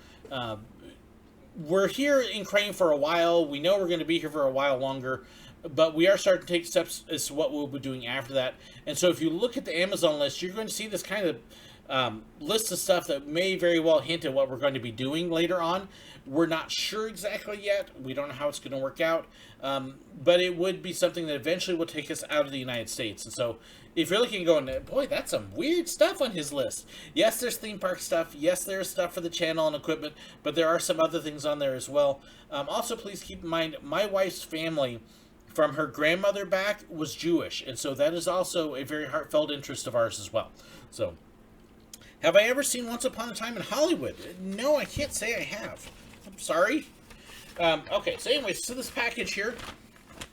We're here in Crane for a while. We know we're going to be here for a while longer, but we are starting to take steps as to what we'll be doing after that. And so if you look at the Amazon list, you're going to see this kind of list of stuff that may very well hint at what we're going to be doing later on. We're not sure exactly yet. We don't know how it's going to work out, but it would be something that eventually will take us out of the United States. And so if you're looking and going, boy, that's some weird stuff on his list. Yes, there's theme park stuff. Yes, there's stuff for the channel and equipment, but there are some other things on there as well. Also, please keep in mind, my wife's family, from her grandmother back, was Jewish. And so that is also a very heartfelt interest of ours as well. So, have I ever seen Once Upon a Time in Hollywood? No, I can't say I have. I'm sorry. Okay, so anyways, so this package here.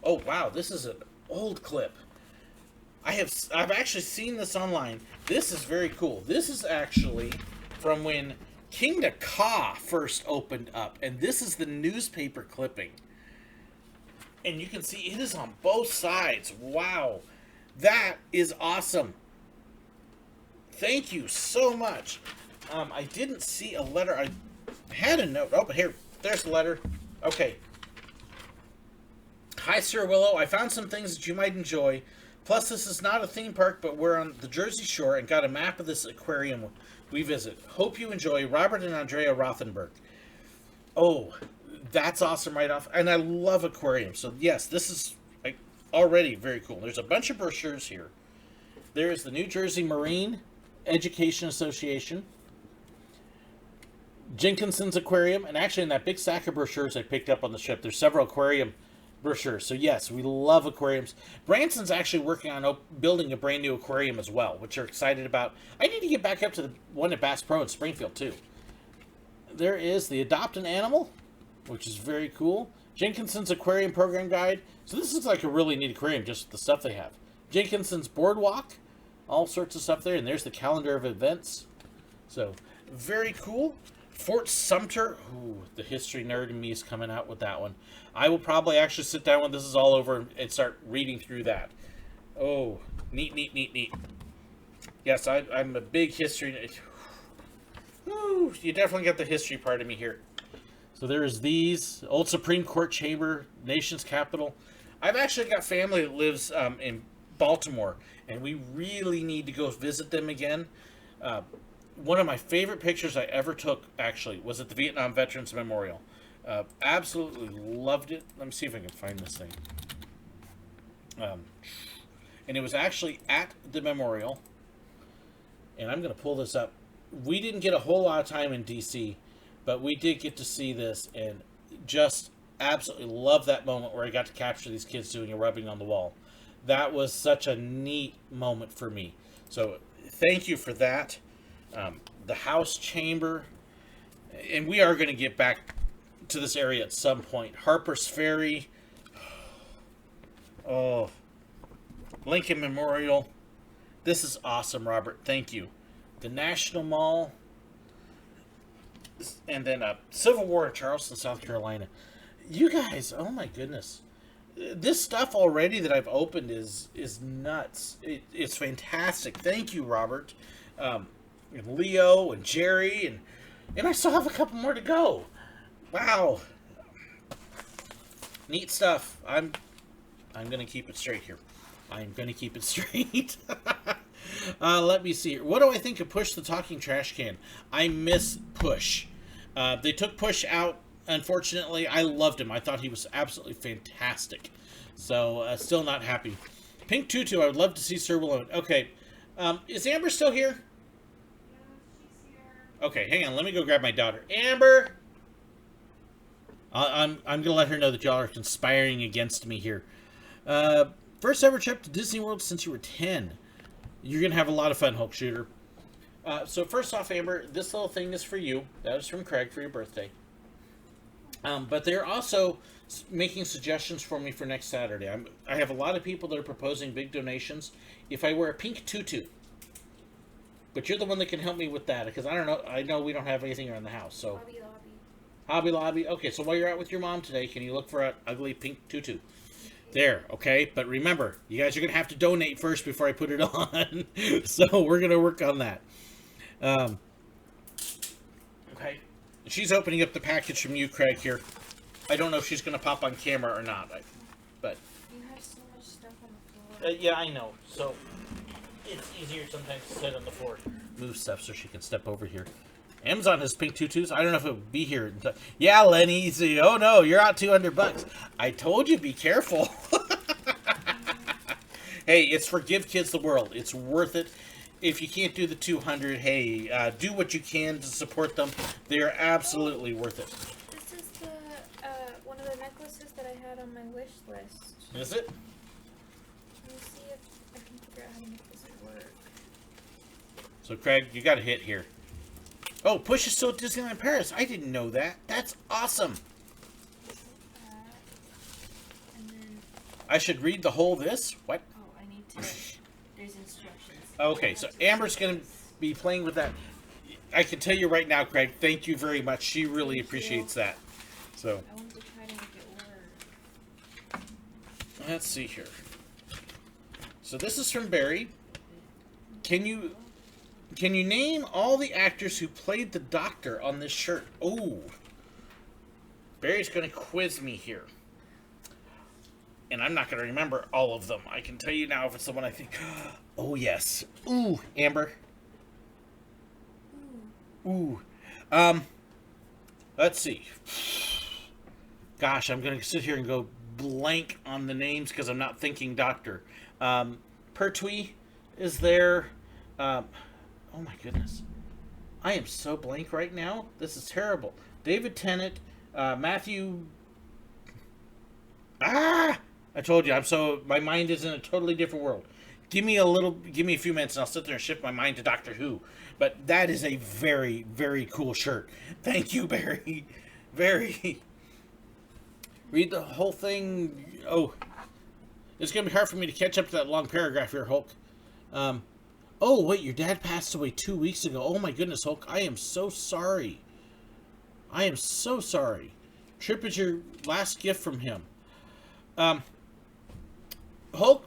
Oh, wow, this is an old clip. I've actually seen this online. This is very cool. This is actually from when Kingda Ka first opened up, and this is the newspaper clipping. And you can see it is on both sides. Wow, that is awesome. Thank you so much. I didn't see a letter. I had a note. Oh, here, there's the letter. Okay. Hi, SirWillow. I found some things that you might enjoy. Plus, this is not a theme park, but we're on the Jersey Shore and got a map of this aquarium we visit. Hope you enjoy. Robert and Andrea Rothenberg. Oh, that's awesome right off. And I love aquariums. So, yes, this is already very cool. There's a bunch of brochures here. There is the New Jersey Marine Education Association, Jenkinson's Aquarium, and actually in that big stack of brochures I picked up on the ship, there's several aquarium brochures. So yes, we love aquariums. Branson's actually working on building a brand new aquarium as well, which we're excited about. I need to get back up to the one at Bass Pro in Springfield too. There is the Adopt an Animal, which is very cool. Jenkinson's Aquarium Program Guide. So this is like a really neat aquarium, just the stuff they have. Jenkinson's Boardwalk, all sorts of stuff there. And there's the calendar of events. So very cool. Fort Sumter. Ooh, the history nerd in me is coming out with that one. I will probably actually sit down when this is all over and start reading through that. Oh, neat, neat, neat, neat. Yes, I'm a big history. Woo, you definitely got the history part of me here. So there's these. Old Supreme Court Chamber, Nation's Capital. I've actually got family that lives in Baltimore, and we really need to go visit them again. One of my favorite pictures I ever took, actually, was at the Vietnam Veterans Memorial. Absolutely loved it. Let me see if I can find this thing. And it was actually at the memorial. And I'm going to pull this up. We didn't get a whole lot of time in D.C., but we did get to see this and just absolutely love that moment where I got to capture these kids doing a rubbing on the wall. That was such a neat moment for me. So thank you for that. The House Chamber, and we are going to get back to this area at some point. Harper's Ferry. Oh, Lincoln Memorial. This is awesome, Robert. Thank you. The National Mall. And then Civil War in Charleston, South Carolina. You guys, oh my goodness. This stuff already that I've opened is nuts. It's fantastic. Thank you, Robert. And Leo and Jerry, and I still have a couple more to go. Wow. Neat stuff. I'm going to keep it straight here. I'm going to keep it straight. Let me see. What do I think of Push the Talking Trash Can? I miss Push. They took Push out unfortunately, I loved him. I thought he was absolutely fantastic. So, still not happy. Pink Tutu, I would love to see SirWillow. Okay, is Amber still here? Yeah, she's here. Okay, hang on. Let me go grab my daughter. Amber! I'm going to let her know that y'all are conspiring against me here. First ever trip to Disney World since you were 10. You're going to have a lot of fun, Hulk Shooter. So first off, Amber, this little thing is for you. That is from Craig for your birthday. But they're also making suggestions for me for next Saturday. I have a lot of people that are proposing big donations. If I wear a pink tutu. But you're the one that can help me with that, because I don't know. I know we don't have anything around the house. So Hobby Lobby. Hobby Lobby. Okay, so while you're out with your mom today, can you look for an ugly pink tutu? There, okay? But remember, you guys are going to have to donate first before I put it on. So we're going to work on that. Okay. She's opening up the package from you, Craig, here. I don't know if she's going to pop on camera or not. But You have so much stuff on the floor. yeah, I know. So it's easier sometimes to sit on the floor. Move stuff so she can step over here. Amazon has pink tutus. I don't know if it would be here. Yeah, Lenny. Oh no, you're out $200. I told you, be careful. Hey, it's for Give Kids the World. It's worth it. If you can't do the 200, hey, do what you can to support them. They are absolutely worth it. This is the one of the necklaces that I had on my wish list. Is it? Let me see if I can figure out how to make this work. So, Craig, you got a hit here. Oh, Push is still at Disneyland Paris. I didn't know that. That's awesome. And then, I should read the whole this? What? oh, I need to. There's instructions. Okay, so Amber's going to be playing with that. I can tell you right now, Craig, thank you very much. She really appreciates that. So, I wanted to try to make it work. let's see here. So this is from Barry. Can you name all the actors who played the Doctor on this shirt? Oh. Barry's going to quiz me here. And I'm not going to remember all of them. I can tell you now if it's the one I think. Oh, yes. Ooh, Amber. Ooh. Let's see. Gosh, I'm going to sit here and go blank on the names because I'm not thinking Doctor. Pertwee is there. Oh, my goodness. I am so blank right now. This is terrible. David Tennant. Matthew... I told you, my mind is in a totally different world. Give me a few minutes and I'll sit there and shift my mind to Doctor Who. But that is a very, very cool shirt. Thank you, Barry. Very. Read the whole thing. Oh, it's going to be hard for me to catch up to that long paragraph here, Hulk. Oh, wait, your dad passed away 2 weeks ago. Oh, my goodness, Hulk. I am so sorry. I am so sorry. Trip is your last gift from him. Hulk,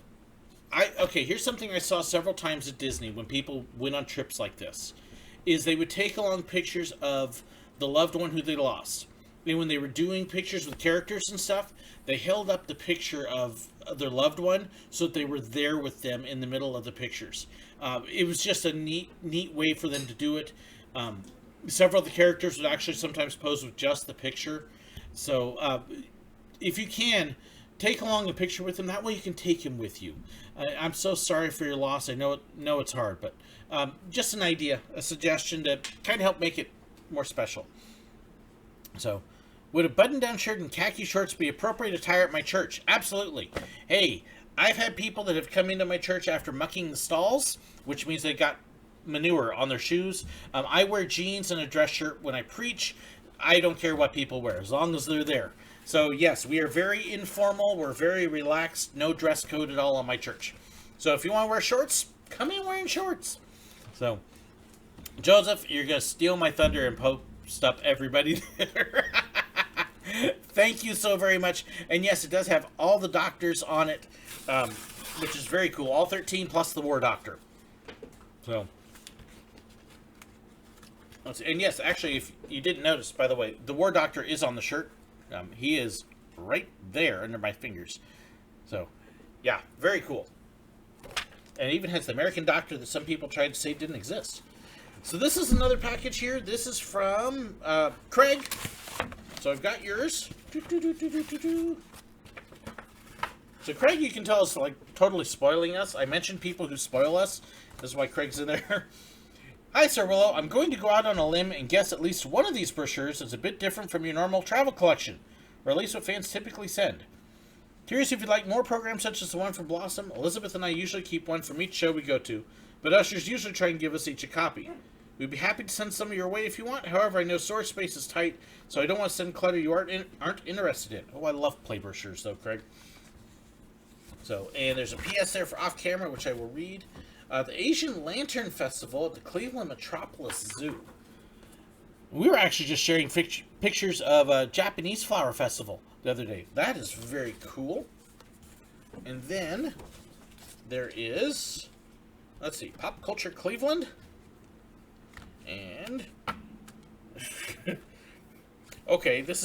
okay, here's something I saw several times at Disney when people went on trips like this, is they would take along pictures of the loved one who they lost. And when they were doing pictures with characters and stuff, they held up the picture of their loved one so that they were there with them in the middle of the pictures. It was just a neat way for them to do it. Several of the characters would actually sometimes pose with just the picture. So if you can, take along a picture with him. That way you can take him with you. I'm so sorry for your loss. I know it's hard, but just an idea, a suggestion to kind of help make it more special. So, would a button-down shirt and khaki shorts be appropriate attire at my church? Absolutely. Hey, I've had people that have come into my church after mucking the stalls, which means they got manure on their shoes. I wear jeans and a dress shirt when I preach. I don't care what people wear, as long as they're there. So, yes, we are very informal. We're very relaxed. No dress code at all on my church. So, if you want to wear shorts, come in wearing shorts. So, Joseph, you're going to steal my thunder and post up everybody there. Thank you so very much. And, yes, it does have all the doctors on it, which is very cool. All 13 plus the War Doctor. So, and, yes, actually, if you didn't notice, by the way, the War Doctor is on the shirt. He is right there under my fingers. So, yeah, very cool. And it even has the American Doctor that some people tried to say didn't exist. So this is another package here. This is from Craig. So I've got yours. So Craig, you can tell, is like totally spoiling us. I mentioned people who spoil us. This is why Craig's in there. Hi, SirWillow. I'm going to go out on a limb and guess at least one of these brochures is a bit different from your normal travel collection, or at least what fans typically send. Curious if you'd like more programs such as the one from Blossom. Elizabeth and I usually keep one from each show we go to, but ushers usually try and give us each a copy. We'd be happy to send some your way if you want. However, I know storage space is tight, so I don't want to send clutter you aren't interested in. Oh, I love play brochures, though, Craig. So, and there's a PS there for off-camera, which I will read. The Asian Lantern Festival at the Cleveland Metropolis Zoo. We were actually just sharing pictures of a Japanese flower festival the other day. That is very cool. And then there is, let's see, Pop Culture Cleveland. And okay, this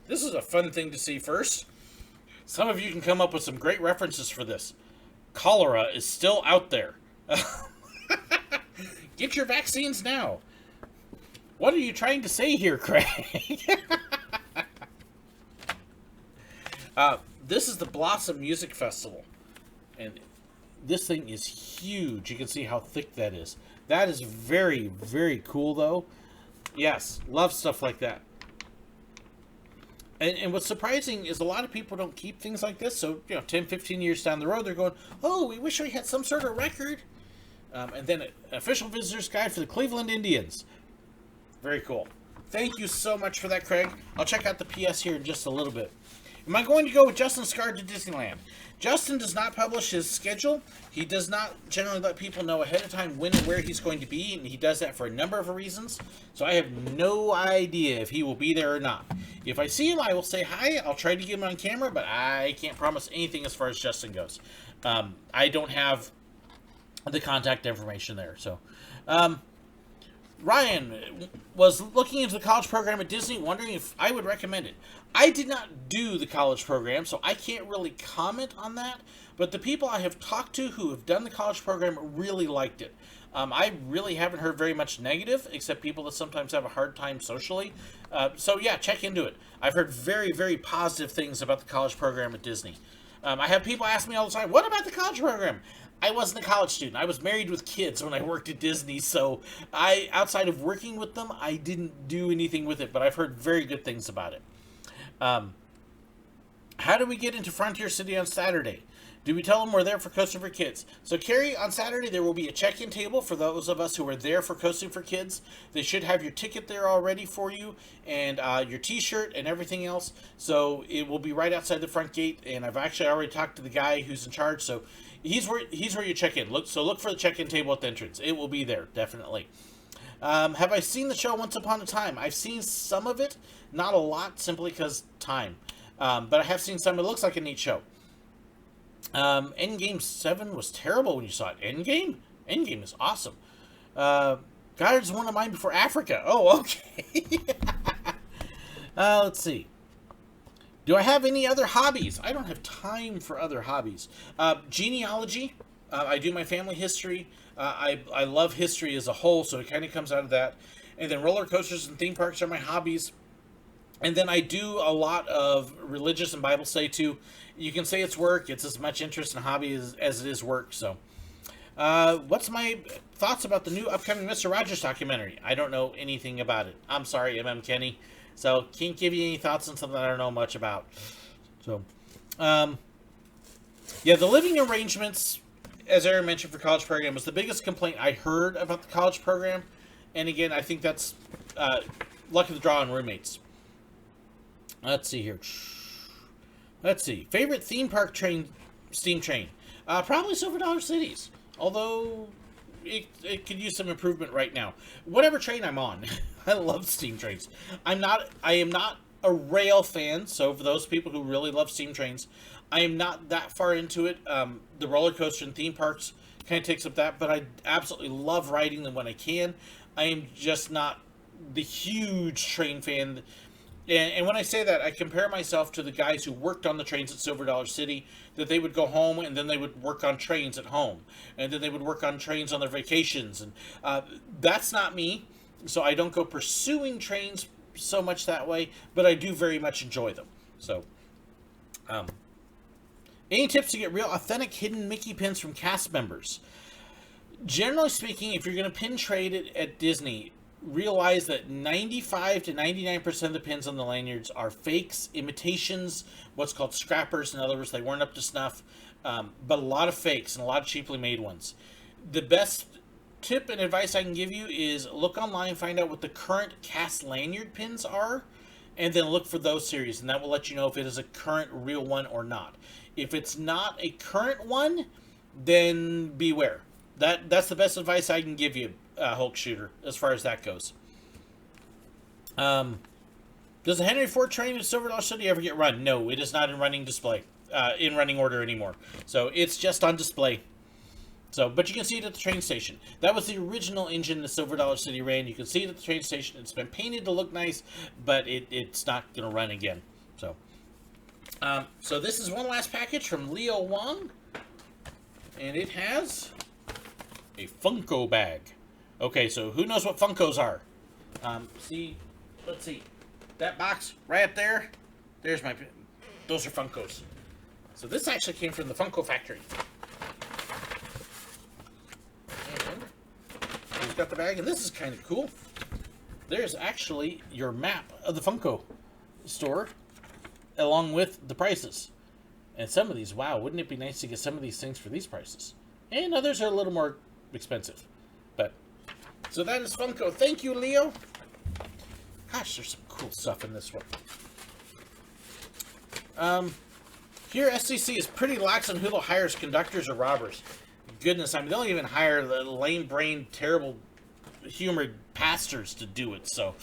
is a fun thing to see first. Some of you can come up with some great references for this. Cholera is still out there. Get your vaccines now. What are you trying to say here, Craig? This is the Blossom Music Festival. And this thing is huge. You can see how thick that is. That is very, very cool, though. Yes, love stuff like that. And what's surprising is a lot of people don't keep things like this. So, 10, 15 years down the road, they're going, oh, we wish we had some sort of record. And then an official visitor's guide for the Cleveland Indians. Very cool. Thank you so much for that, Craig. I'll check out the PS here in just a little bit. Am I going to go with Justin Scar to Disneyland? Justin does not publish his schedule. He does not generally let people know ahead of time when and where he's going to be, and he does that for a number of reasons. So I have no idea if he will be there or not. If I see him, I will say hi. I'll try to get him on camera, but I can't promise anything as far as Justin goes. I don't have the contact information there. So, Ryan was looking into the college program at Disney, wondering if I would recommend it. I did not do the college program, so I can't really comment on that. But the people I have talked to who have done the college program really liked it. I really haven't heard very much negative, except people that sometimes have a hard time socially. So yeah, check into it. I've heard very, very positive things about the college program at Disney. I have people ask me all the time, what about the college program? I wasn't a college student. I was married with kids when I worked at Disney, so outside of working with them, I didn't do anything with it, but I've heard very good things about it. How do we get into Frontier City on Saturday? Do we tell them we're there for Coasting for Kids? So, Carrie, on Saturday, there will be a check-in table for those of us who are there for Coasting for Kids. They should have your ticket there already for you, and your t-shirt and everything else. So, it will be right outside the front gate, and I've actually already talked to the guy who's in charge, so he's where you check in. Look for the check-in table at the entrance. It will be there, definitely. Have I seen the show Once Upon a Time? I've seen some of it, not a lot, simply because time. But I have seen some. It looks like a neat show. Endgame 7 was terrible when you saw it. Endgame? Endgame is awesome. Goddard's one of mine before Africa. Oh, okay. Let's see. Do I have any other hobbies? I don't have time for other hobbies. Genealogy. I do my family history. I love history as a whole, so it kind of comes out of that. And then roller coasters and theme parks are my hobbies. And then I do a lot of religious and Bible study too. You can say it's work. It's as much interest and hobby as it is work. So, what's my thoughts about the new upcoming Mr. Rogers documentary? I don't know anything about it. I'm sorry, MM Kenny. So, can't give you any thoughts on something I don't know much about. So, yeah, the living arrangements, as Aaron mentioned, for college program was the biggest complaint I heard about the college program. And again, I think that's luck of the draw on roommates. Let's see here. Let's see. Favorite theme park steam train? Probably Silver Dollar Cities. Although it could use some improvement right now. Whatever train I'm on, I love steam trains. I am not a rail fan. So for those people who really love steam trains, I am not that far into it. The roller coaster and theme parks kind of takes up that, but I absolutely love riding them when I can. I am just not the huge train fan. And when I say that, I compare myself to the guys who worked on the trains at Silver Dollar City, that they would go home and then they would work on trains at home. And then they would work on trains on their vacations. And that's not me. So I don't go pursuing trains so much that way, but I do very much enjoy them. So, any tips to get real authentic hidden Mickey pins from cast members? Generally speaking, if you're going to pin trade it at Disney, realize that 95 to 99% of the pins on the lanyards are fakes, imitations, what's called scrappers. In other words, they weren't up to snuff, but a lot of fakes and a lot of cheaply made ones. The best tip and advice I can give you is look online, find out what the current cast lanyard pins are, and then look for those series, and that will let you know if it is a current real one or not. If it's not a current one, then beware. That's the best advice I can give you, Hulk Shooter, as far as that goes. Does the Henry Ford train in Silver Dollar City ever get run? No, it is not in running display, in running order anymore. So it's just on display. So, but you can see it at the train station. That was the original engine the Silver Dollar City ran. You can see it at the train station. It's been painted to look nice, but it's not going to run again. So, so this is one last package from Leo Wong, and it has a Funko bag. Okay, so who knows what Funkos are? Let's see. That box right up there, those are Funkos. So this actually came from the Funko factory. And he's got the bag, and this is kind of cool. There's actually your map of the Funko store, along with the prices. And some of these, wow, wouldn't it be nice to get some of these things for these prices? And others are a little more expensive. But, so that is Funko. Thank you, Leo. Gosh, there's some cool stuff in this one. Here, SCC is pretty lax on who they'll hire as conductors or robbers. Goodness, I mean, they'll even hire the lame-brained, terrible, humored pastors to do it, so...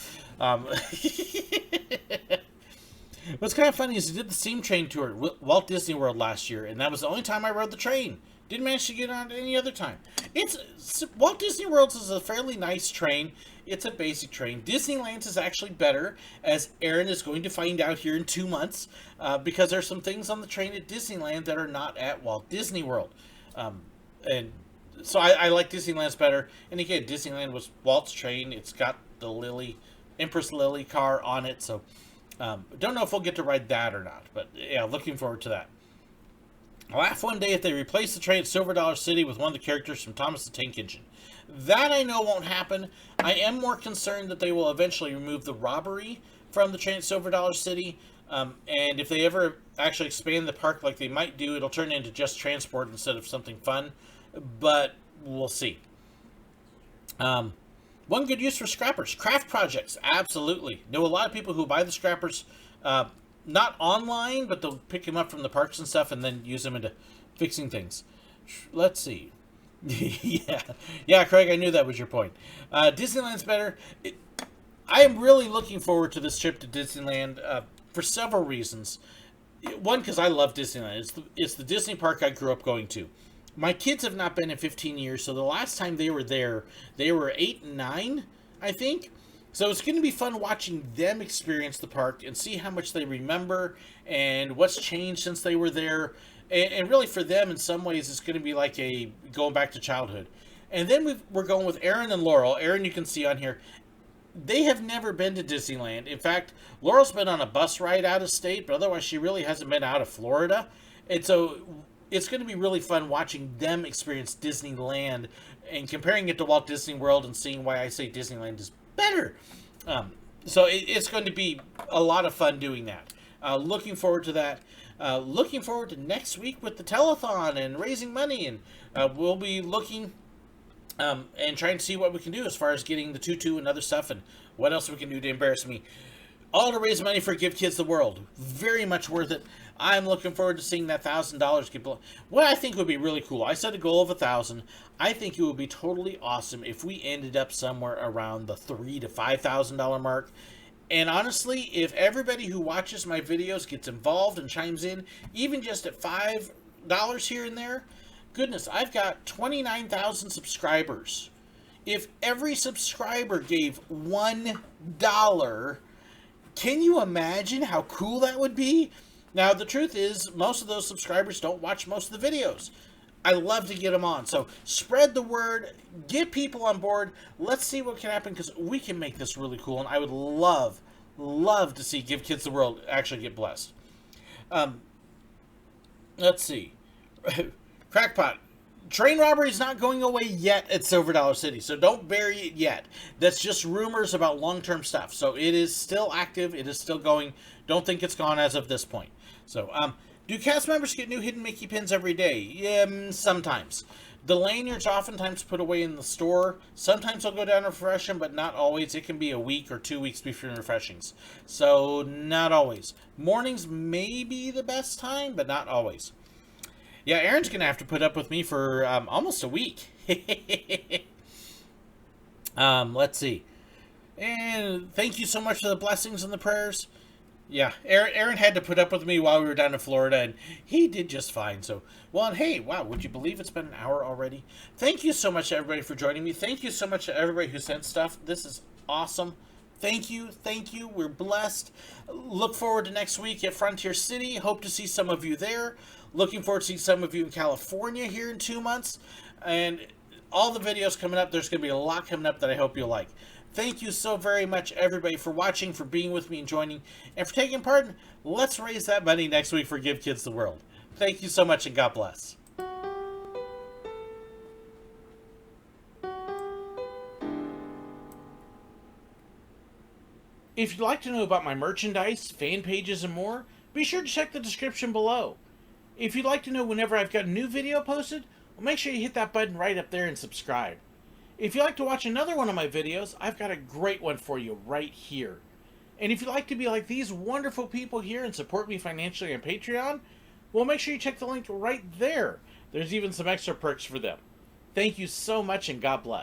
What's kind of funny is he did the steam train tour at Walt Disney World last year, and that was the only time I rode the train. Didn't manage to get on any other time. Walt Disney World's is a fairly nice train. It's a basic train. Disneyland's is actually better, as Aaron is going to find out here in 2 months, because there's some things on the train at Disneyland that are not at Walt Disney World. And so I like Disneyland's better. And again, Disneyland was Walt's train. It's got the Empress Lily car on it, so don't know if we'll get to ride that or not. But yeah, looking forward to that. I'll laugh one day if they replace the train at Silver Dollar City with one of the characters from Thomas the Tank Engine. That I know won't happen. I am more concerned that they will eventually remove the robbery from the train at Silver Dollar City. And if they ever actually expand the park like they might do, it'll turn into just transport instead of something fun. But we'll see. One good use for scrappers. Craft projects. Absolutely. Know a lot of people who buy the scrappers... not online, but they'll pick them up from the parks and stuff and then use them into fixing things. Let's see. Yeah, Craig, I knew that was your point. Disneyland's better. I am really looking forward to this trip to Disneyland for several reasons. One, because I love Disneyland. It's the Disney park I grew up going to. My kids have not been in 15 years, so the last time they were there, they were 8 and 9, I think. So it's going to be fun watching them experience the park and see how much they remember and what's changed since they were there. And really for them, in some ways, it's going to be like going back to childhood. And then we're going with Aaron and Laurel. Aaron, you can see on here, they have never been to Disneyland. In fact, Laurel's been on a bus ride out of state, but otherwise she really hasn't been out of Florida. And so it's going to be really fun watching them experience Disneyland and comparing it to Walt Disney World and seeing why I say Disneyland is better. So it's going to be a lot of fun doing that. Looking forward to that. Looking forward to next week with the telethon and raising money, and we'll be looking and trying to see what we can do as far as getting the tutu and other stuff, and what else we can do to embarrass me. All to raise money for Give Kids the World. Very much worth it. I'm looking forward to seeing that $1,000 get blown. What I think would be really cool, I set a goal of 1,000. I think it would be totally awesome if we ended up somewhere around the $3,000 to $5,000 mark. And honestly, if everybody who watches my videos gets involved and chimes in, even just at $5 here and there, goodness, I've got 29,000 subscribers. If every subscriber gave $1, can you imagine how cool that would be? Now, the truth is, most of those subscribers don't watch most of the videos. I love to get them on. So spread the word, get people on board. Let's see what can happen, because we can make this really cool. And I would love, love to see Give Kids the World actually get blessed. Let's see. Crackpot. Train robbery is not going away yet at Silver Dollar City, so don't bury it yet. That's just rumors about long-term stuff. So it is still active. It is still going. Don't think it's gone as of this point. So, do cast members get new hidden Mickey pins every day? Sometimes. The lanyards oftentimes put away in the store. Sometimes they'll go down and refresh them, but not always. It can be a week or 2 weeks between refreshings. So, not always. Mornings may be the best time, but not always. Yeah, Aaron's going to have to put up with me for almost a week. Let's see. And thank you so much for the blessings and the prayers. Yeah, Aaron had to put up with me while we were down in Florida, and he did just fine. So, well, and hey, wow, would you believe it's been an hour already? Thank you so much, everybody, for joining me. Thank you so much to everybody who sent stuff. This is awesome. Thank you. Thank you. We're blessed. Look forward to next week at Frontier City. Hope to see some of you there. Looking forward to seeing some of you in California here in 2 months. And all the videos coming up, there's going to be a lot coming up that I hope you'll like. Thank you so very much, everybody, for watching, for being with me and joining, and for taking part. Let's raise that money next week for Give Kids the World. Thank you so much, and God bless. If you'd like to know about my merchandise, fan pages, and more, be sure to check the description below. If you'd like to know whenever I've got a new video posted, well, make sure you hit that button right up there and subscribe. If you'd like to watch another one of my videos, I've got a great one for you right here. And if you'd like to be like these wonderful people here and support me financially on Patreon, well, make sure you check the link right there. There's even some extra perks for them. Thank you so much, and God bless.